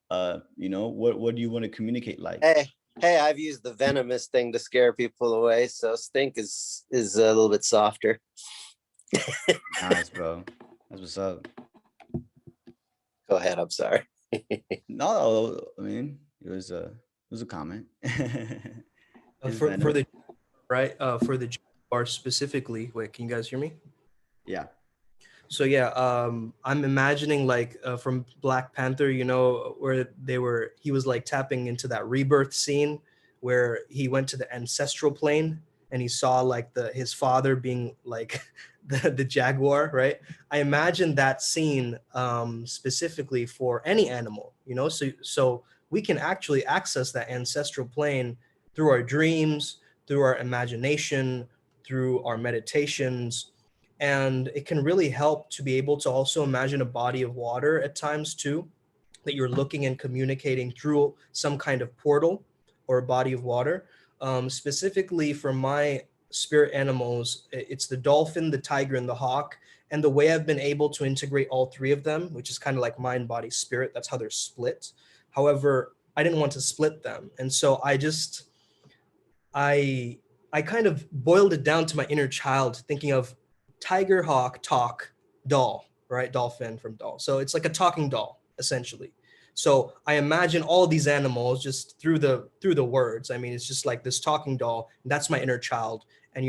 what do you want to communicate like?
Hey, I've used the venomous thing to scare people away, so stink is a little bit softer.
Nice, bro. That's what's up.
Go ahead. I'm sorry.
No, I mean, it was a comment. It's
For
venom.
the right for the jaguar specifically. Wait, can you guys hear me?
Yeah.
So yeah, I'm imagining like from Black Panther, where he was like tapping into that rebirth scene where he went to the ancestral plane and he saw like his father being like the jaguar, right? I imagine that scene specifically for any animal, so we can actually access that ancestral plane through our dreams, through our imagination, through our meditations, and it can really help to be able to also imagine a body of water at times too, that you're looking and communicating through some kind of portal or a body of water. Specifically for my spirit animals, it's the dolphin, the tiger, and the hawk. And the way I've been able to integrate all three of them, which is kind of like mind, body, spirit, that's how they're split. However, I didn't want to split them. And so I kind of boiled it down to my inner child, thinking of tiger, hawk, talk, doll, right? Dolphin from doll. So it's like a talking doll, essentially. So I imagine all of these animals just through the words. I mean, it's just like this talking doll. And that's my inner child, and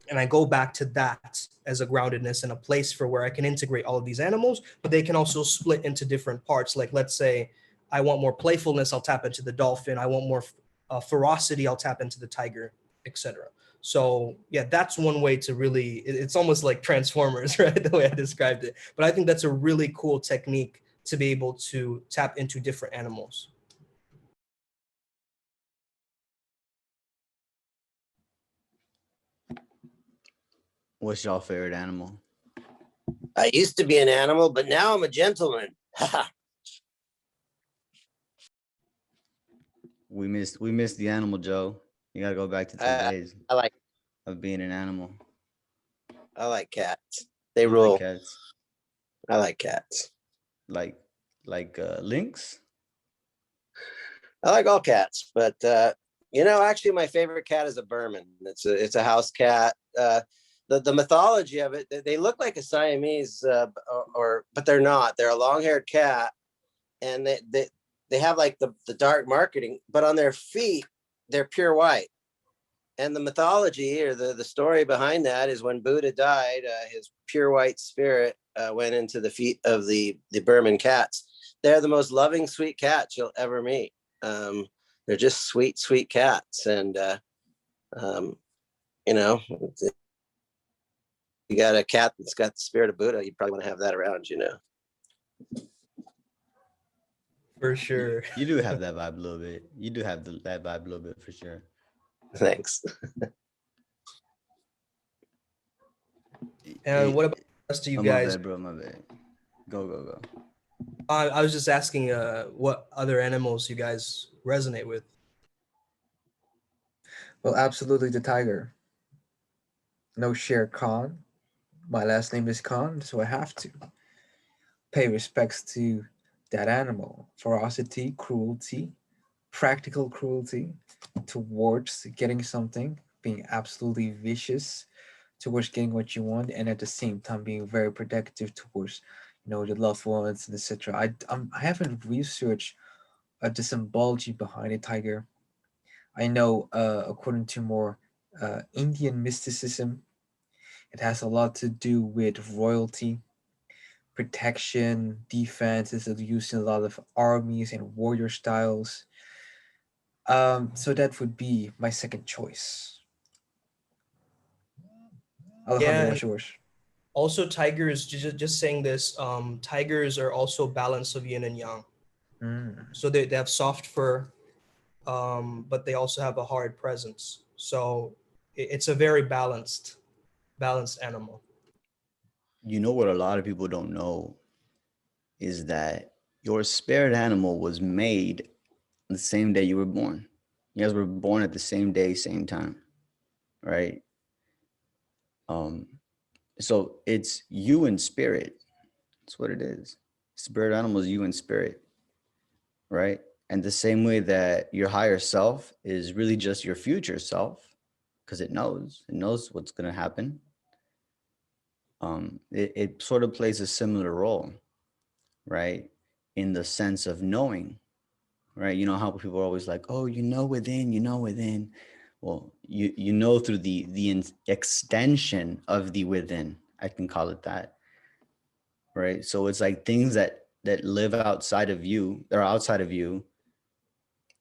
and I go back to that as a groundedness and a place for where I can integrate all of these animals, but they can also split into different parts. Like, let's say I want more playfulness, I'll tap into the dolphin. I want more ferocity, I'll tap into the tiger, etc. So yeah, that's one way to really, it's almost like Transformers, right? The way I described it. But I think that's a really cool technique to be able to tap into different animals.
What's your favorite animal?
I used to be an animal, but now I'm a gentleman.
We missed the animal, Joe. You gotta go back to 10 days
I like
of being an animal.
cats. They
You
rule.
like cats?
I like cats.
Like lynx?
I like all cats, but actually, my favorite cat is a Burman. It's a house cat. The mythology of it, they look like a Siamese, but they're not. They're a long-haired cat, and they have like the dark marketing, but on their feet, they're pure white. And the mythology or the story behind that is when Buddha died, his pure white spirit went into the feet of the Burman cats. They're the most loving, sweet cats you'll ever meet. They're just sweet, sweet cats. And, you got a cat that's got the spirit of Buddha, you probably want to have that around,
For sure.
You do have that vibe a little bit. You do have that vibe a little bit for sure.
Thanks.
And what about rest of you
Oh, my
guys.
bad, bro. My bad. Go.
I was just asking what other animals you guys resonate with.
Well, absolutely the tiger. No Shere Khan. My last name is Khan, so I have to pay respects to that animal. Ferocity, cruelty, practical cruelty towards getting something, being absolutely vicious towards getting what you want, and at the same time being very protective towards, the loved ones and etc. I haven't researched the symbology behind a tiger. I know, according to more Indian mysticism, it has a lot to do with royalty, protection, defense. Is used in a lot of armies and warrior styles. So that would be my second choice. Alejandro,
Yeah,
what's yours?
also tigers. Just saying this. Tigers are also balance of yin and yang.
Mm.
So they have soft fur, but they also have a hard presence. So it's a very balanced animal.
You know what a lot of people don't know is that your spirit animal was made the same day you were born. You guys were born at the same day, same time, right? Um, so it's you in spirit. That's what it is. Spirit animal is you in spirit, right? And the same way that your higher self is really just your future self, because it knows what's going to happen. It sort of plays a similar role, right? In the sense of knowing, right? You know how people are always like, oh, within. Well, you know through the extension of the within. I can call it that, right? So it's like things that live outside of you, they're outside of you,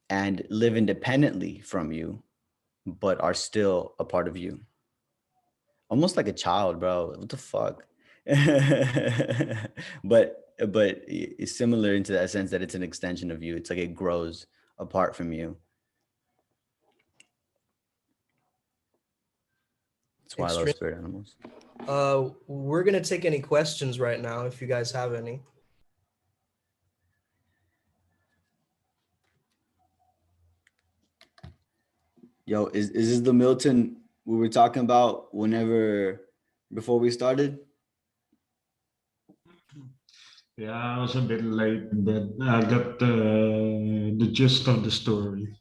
and live independently from you, but are still a part of you. Almost like a child, bro. What the fuck? but it's similar into that sense that it's an extension of you. It's like it grows apart from you. That's why I love
Extreme.
spirit animals.
We're gonna take any questions right now if you guys have any.
Yo, is this the Milton we were talking about whenever before we started?
Yeah, I was a bit late, but I got the gist of the story.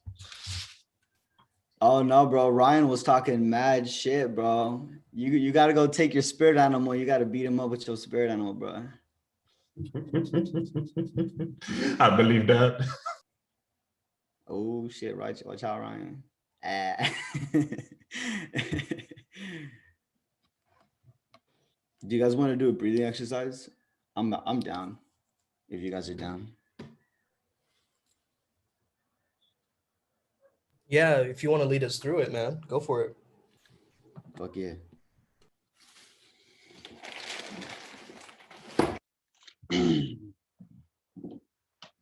Oh no, bro. Ryan was talking mad shit, bro. You gotta go take your spirit animal. You gotta beat him up with your spirit animal, bro.
I believe that.
Oh shit, right. Watch out, Ryan. Ah. Do you guys want to do a breathing exercise? I'm down. If you guys are down.
Yeah, if you want to lead us through it, man, go for it.
Fuck yeah.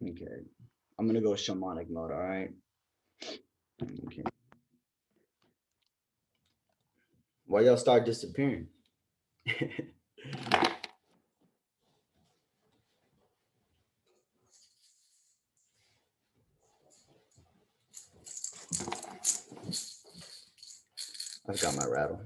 Okay. I'm gonna go shamanic mode, all right? Okay. Why y'all start disappearing? I've got my rattle.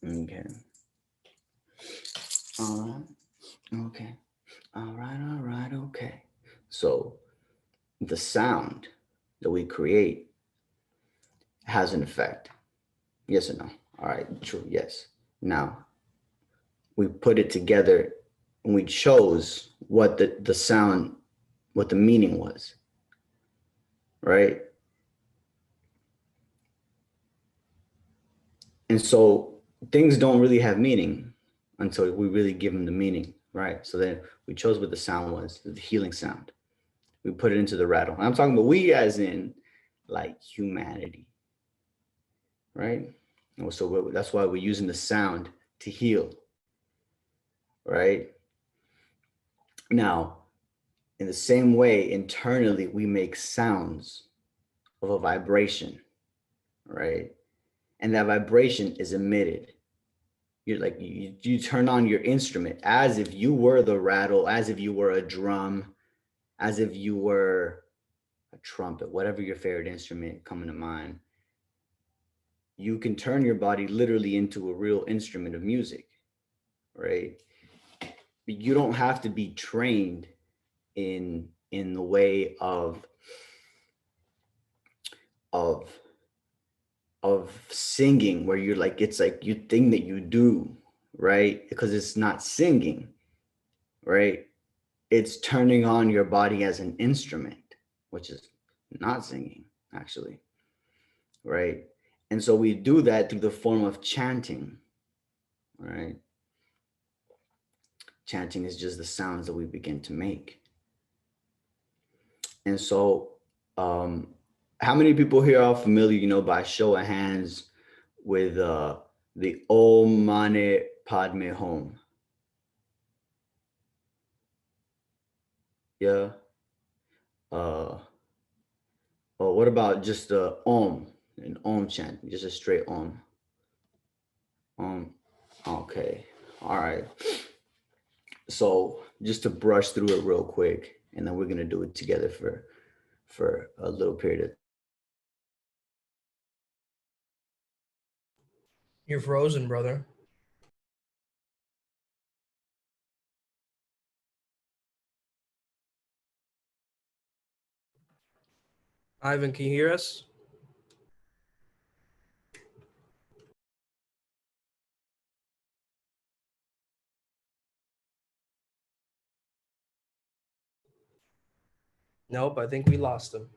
Okay. All right. Okay. All right. Okay. So the sound that we create has an effect. Yes or no? All right. True. Yes. Now we put it together and we chose what the sound, what the meaning was, right? And so things don't really have meaning until we really give them the meaning, right? So then we chose what the sound was, the healing sound. We put it into the rattle. And I'm talking about we as in like humanity, right? And so that's why we're using the sound to heal, right? Now, in the same way, internally, we make sounds of a vibration, right? And that vibration is emitted. You're like, you turn on your instrument as if you were the rattle, as if you were a drum, as if you were a trumpet, whatever your favorite instrument coming to mind. You can turn your body literally into a real instrument of music, right? But you don't have to be trained in the way of of singing, where you're like, it's like you thing that you do, right? Because it's not singing, right? It's turning on your body as an instrument, which is not singing, actually, right? And so we do that through the form of chanting, right? Chanting is just the sounds that we begin to make. And so, how many people here are familiar, by show of hands, with the Om Mani Padme Hum? Yeah. Oh, what about just the Om, an Om chant, just a straight Om? Okay. All right. So just to brush through it real quick, and then we're gonna do it together for a little period of.
You're frozen, brother. Ivan, can you hear us? Nope, I think we lost him.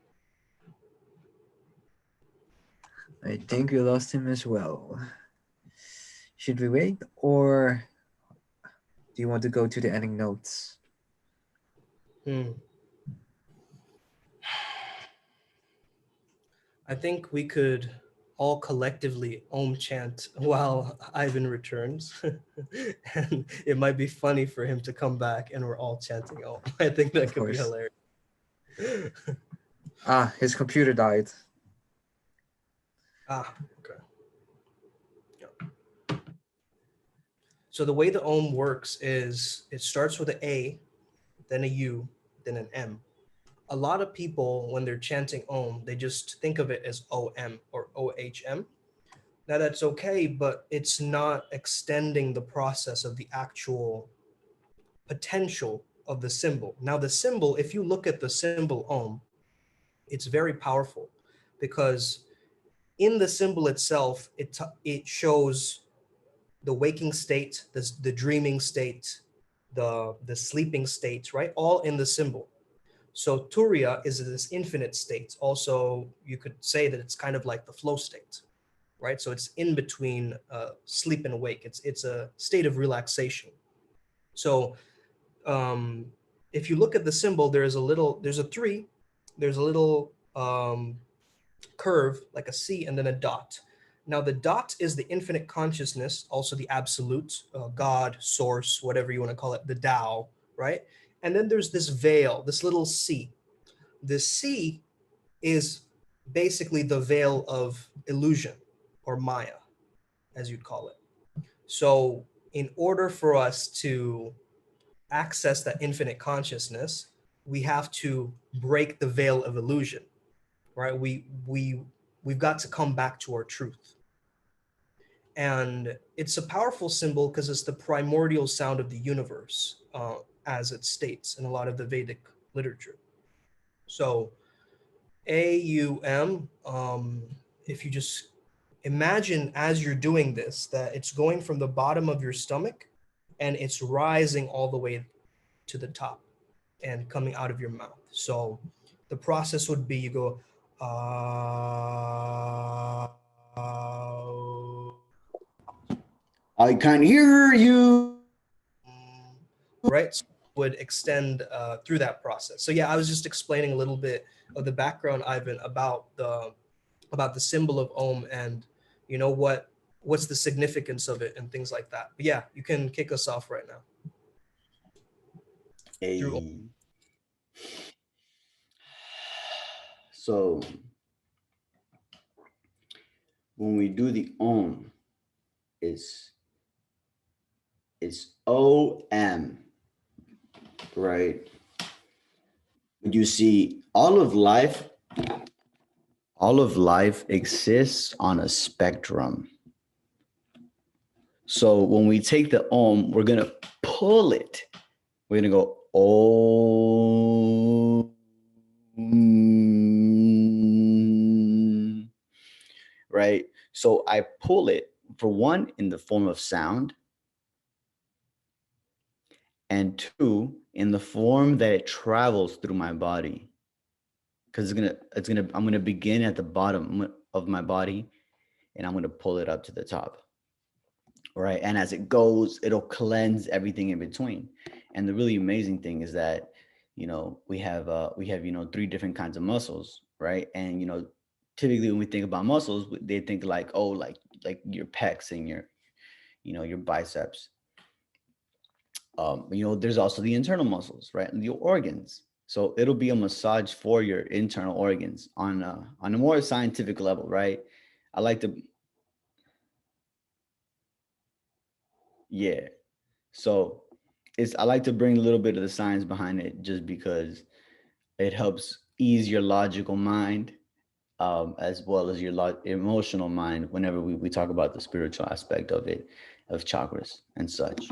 I think we lost him as well. Should we wait, or do you want to go to the ending notes?
I think we could all collectively Om chant while Ivan returns. And it might be funny for him to come back and we're all chanting Om. I think that
Of
could be
course.
hilarious.
His computer died.
Okay. Yeah. So the way the Om works is it starts with an A, then a U, then an M. A lot of people, when they're chanting Om, they just think of it as OM or OHM. Now that's okay, but it's not extending the process of the actual potential of the symbol. Now the symbol, if you look at the symbol Om, it's very powerful because in the symbol itself, it shows the waking state, the dreaming state, the sleeping state, right? All in the symbol. So Turiya is this infinite state. Also, you could say that it's kind of like the flow state, right? So it's in between sleep and awake. It's a state of relaxation. So if you look at the symbol, there's a 3, there's a little curve like a C and then a dot. Now the dot is the infinite consciousness, also the absolute, God, source, whatever you want to call it, the Tao, right? And then there's this veil, this little C. The C is basically the veil of illusion or Maya, as you'd call it. So in order for us to access that infinite consciousness, we have to break the veil of illusion, right? We've got to come back to our truth. And it's a powerful symbol because it's the primordial sound of the universe, as it states in a lot of the Vedic literature. So AUM, if you just imagine as you're doing this, that it's going from the bottom of your stomach and it's rising all the way to the top and coming out of your mouth. So the process would be you go,
I can't hear you.
right? So it would extend through that process. So yeah, I was just explaining a little bit of the background, Ivan, about the symbol of Om, and you know what's the significance of it and things like that. But yeah, you can kick us off right now through Om.
A so when we do the Om, it's OM, right? You see, all of life exists on a spectrum. So when we take the Om, we're gonna pull it. We're gonna go Om, right? So I pull it for one in the form of sound, and two in the form that it travels through my body. Because I'm gonna begin at the bottom of my body, and I'm gonna pull it up to the top. Right. And as it goes, it'll cleanse everything in between. And the really amazing thing is that, we have three different kinds of muscles, right? And typically when we think about muscles, they think like, oh, like your pecs and your biceps. There's also the internal muscles, right? And your organs. So it'll be a massage for your internal organs on a more scientific level, right? I like to, yeah. So I like to bring a little bit of the science behind it just because it helps ease your logical mind, as well as your emotional mind whenever we talk about the spiritual aspect of it, of chakras and such.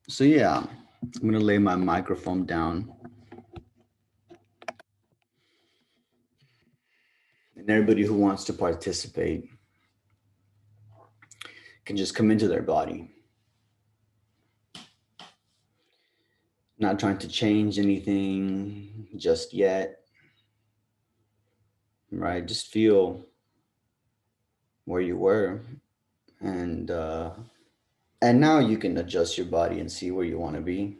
So yeah, I'm gonna lay my microphone down, and everybody who wants to participate can just come into their body. Not trying to change anything just yet, right? Just feel where you were, and now you can adjust your body and see where you want to be.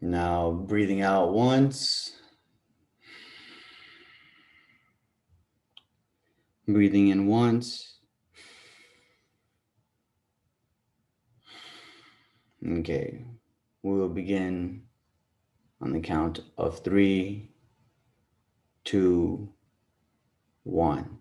Now breathing out once, breathing in once. Okay, we will begin on the count of 3, 2, 1.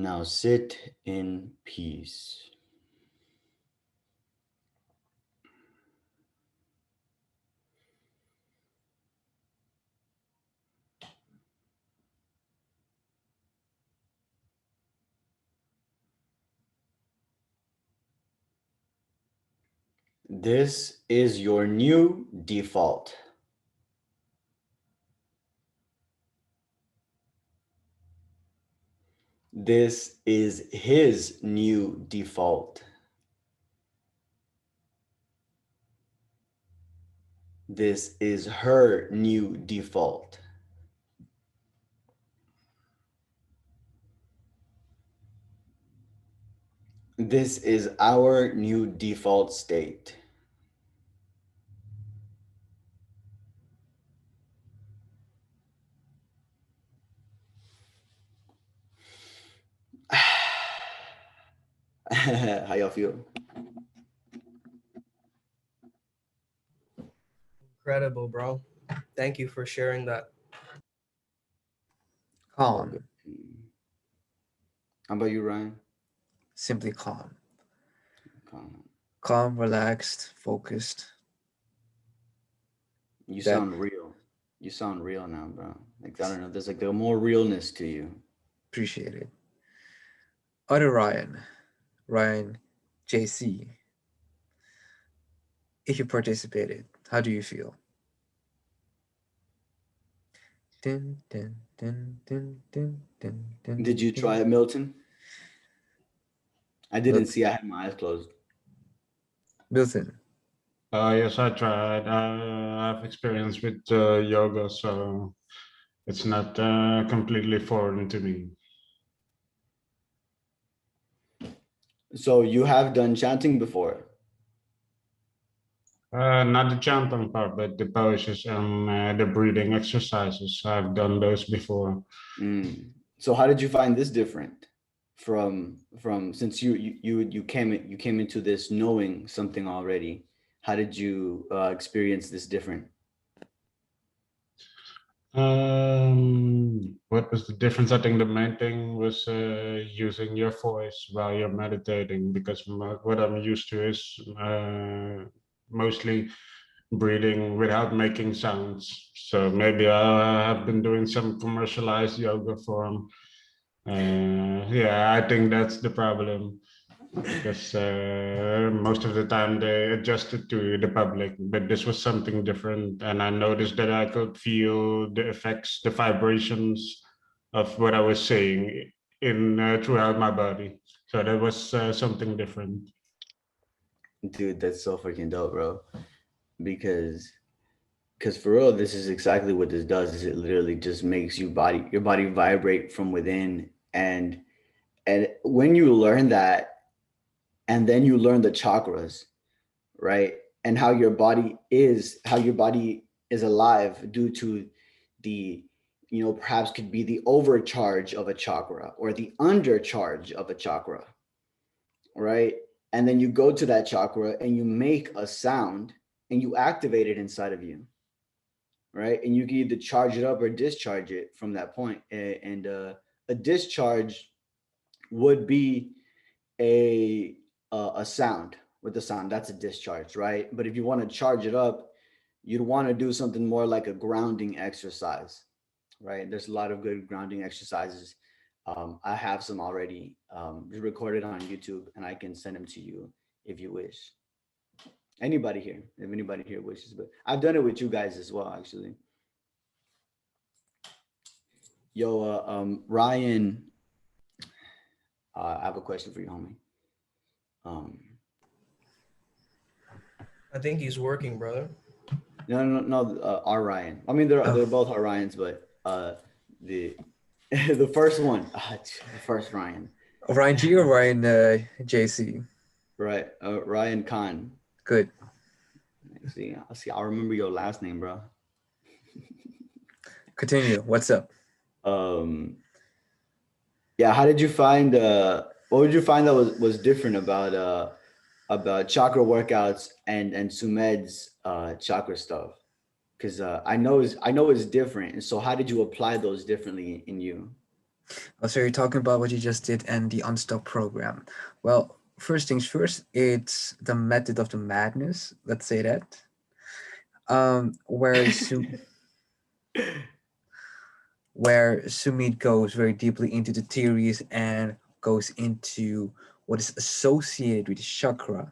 Now sit in peace. This is your new default. This is his new default. This is her new default. This is our new default state. How y'all feel?
Incredible, bro. Thank you for sharing that.
Calm,
How about you, Ryan?
simply calm.
Calm.
Calm, relaxed, focused.
You
That-
sound real. You sound real now, bro. Like, I don't know, there's like a more realness to you.
Appreciate it. Other Ryan JC. If you participated, how do you feel? Dun, dun, dun, dun, dun, dun, dun,
Did you
dun.
try it, Milton? I didn't
Milton.
see. I had my eyes closed.
Milton,
Yes, I tried. I've experience with yoga, so it's not completely foreign to me.
So you have done chanting before?
Not the chanting part, but the poses and the breathing exercises. I've done those before.
So how did you find this different from since you came into this knowing something already? How did you experience this different?
What was the difference? I think the main thing was using your voice while you're meditating, because what I'm used to is mostly breathing without making sounds. So maybe I have been doing some commercialized yoga form. Yeah, I think that's the problem, because most of the time they adjusted to the public, but this was something different, and I noticed that I could feel the effects, the vibrations of what I was saying in throughout my body. So that was something different.
Dude, that's so freaking dope, bro. Because for real, this is exactly what this does. Is it literally just makes your body vibrate from within, and when you learn that, and then you learn the chakras, right? And how your body is alive due to the, perhaps could be the overcharge of a chakra or the undercharge of a chakra, right? And then you go to that chakra and you make a sound and you activate it inside of you, right? And you can either charge it up or discharge it from that point. And a discharge would be a sound. With the sound, that's a discharge, right? But if you want to charge it up, you'd want to do something more like a grounding exercise, right? There's a lot of good grounding exercises. I have some already recorded on YouTube, and I can send them to you if you wish. Anybody here, if anybody here wishes, but I've done it with you guys as well, actually. Yo, Ryan, I have a question for you, homie.
I think he's working, brother.
No, our Ryan. I mean, they're both our Ryans, but the the first one, the first Ryan,
Ryan G or Ryan JC?
right? Ryan Khan.
Good.
See, I'll remember your last name, bro.
Continue. What's up?
Yeah. How did you find? What did you find that was different about chakra workouts and Sumedh's chakra stuff? Because I know it's different. And so, how did you apply those differently in you?
So you're talking about what you just did and the Unstop program. Well, first things first, it's the method of the madness. Let's say that. Where where Sumedh goes very deeply into the theories and goes into what is associated with chakra.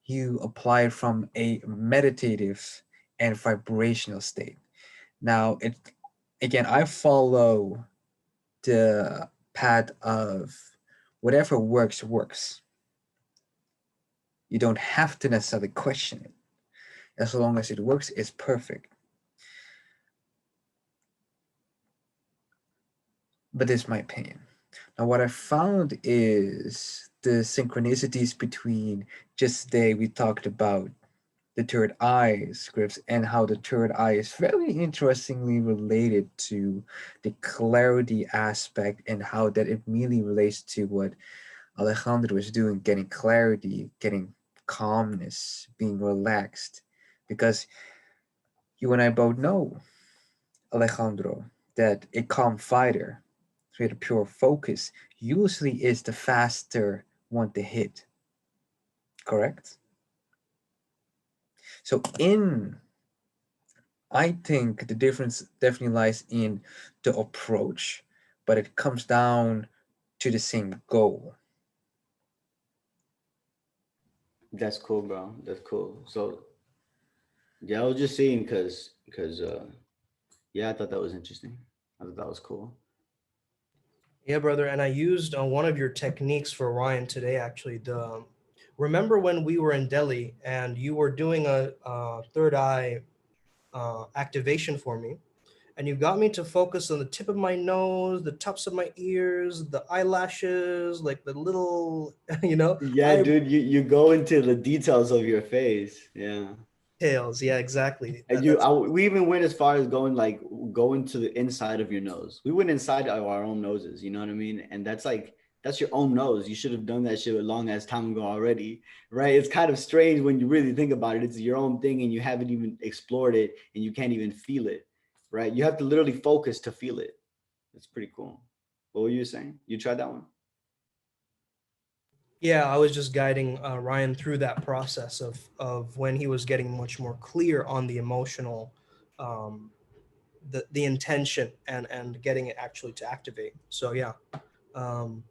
You apply it from a meditative and vibrational state. Now, it again, I follow the path of whatever works works. You don't have to necessarily question it. As long as it works, it's perfect. But this is my opinion. Now, what I found is the synchronicities between just today we talked about the third eye scripts and how the third eye is very interestingly related to the clarity aspect and how that immediately relates to what Alejandro was doing, getting clarity, getting calmness, being relaxed. Because you and I both know, Alejandro, that a calm fighter with a pure focus usually is the faster one to hit, correct? So in I think the difference definitely lies in the approach, but it comes down to the same goal.
That's cool, bro. That's cool. So yeah, I was just saying because yeah, I thought that was interesting. I thought that was cool.
Yeah, brother. And I used one of your techniques for Ryan today. Actually, the remember when we were in Delhi and you were doing a third eye activation for me, and you got me to focus on the tip of my nose, the tops of my ears, the eyelashes, like the little,
Yeah,
eyebrow
dude, you go into the details of your face. Yeah.
details. Yeah, exactly.
And we even went as far as going to the inside of your nose. We went inside of our own noses, you know what I mean? And that's like that's your own nose. You should have done that shit a long ass time ago already, right? It's kind of strange when you really think about it. It's your own thing and you haven't even explored it and you can't even feel it, right? You have to literally focus to feel it. It's pretty cool. What were you saying? You tried that one?
Yeah, I was just guiding Ryan through that process of when he was getting much more clear on the emotional, um, the intention and getting it actually to activate. So yeah, um,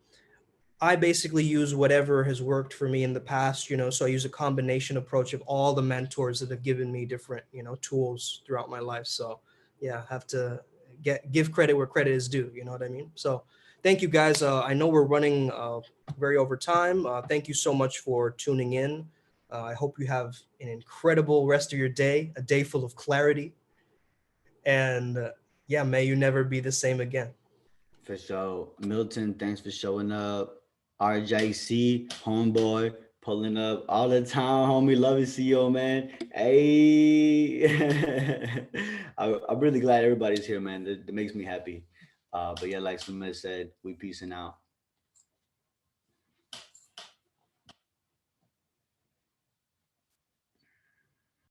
I basically use whatever has worked for me in the past. So I use a combination approach of all the mentors that have given me different tools throughout my life. So yeah, have to give credit where credit is due. You know what I mean? So thank you guys. I know we're running very over time. Thank you so much for tuning in. I hope you have an incredible rest of your day, a day full of clarity, and yeah, may you never be the same again.
For sure. Milton, thanks for showing up. RJC, homeboy, pulling up all the time, homie. Love to see you, man. Hey. I'm really glad everybody's here, man. That makes me happy. But yeah, like Sumedh said, we peacing out.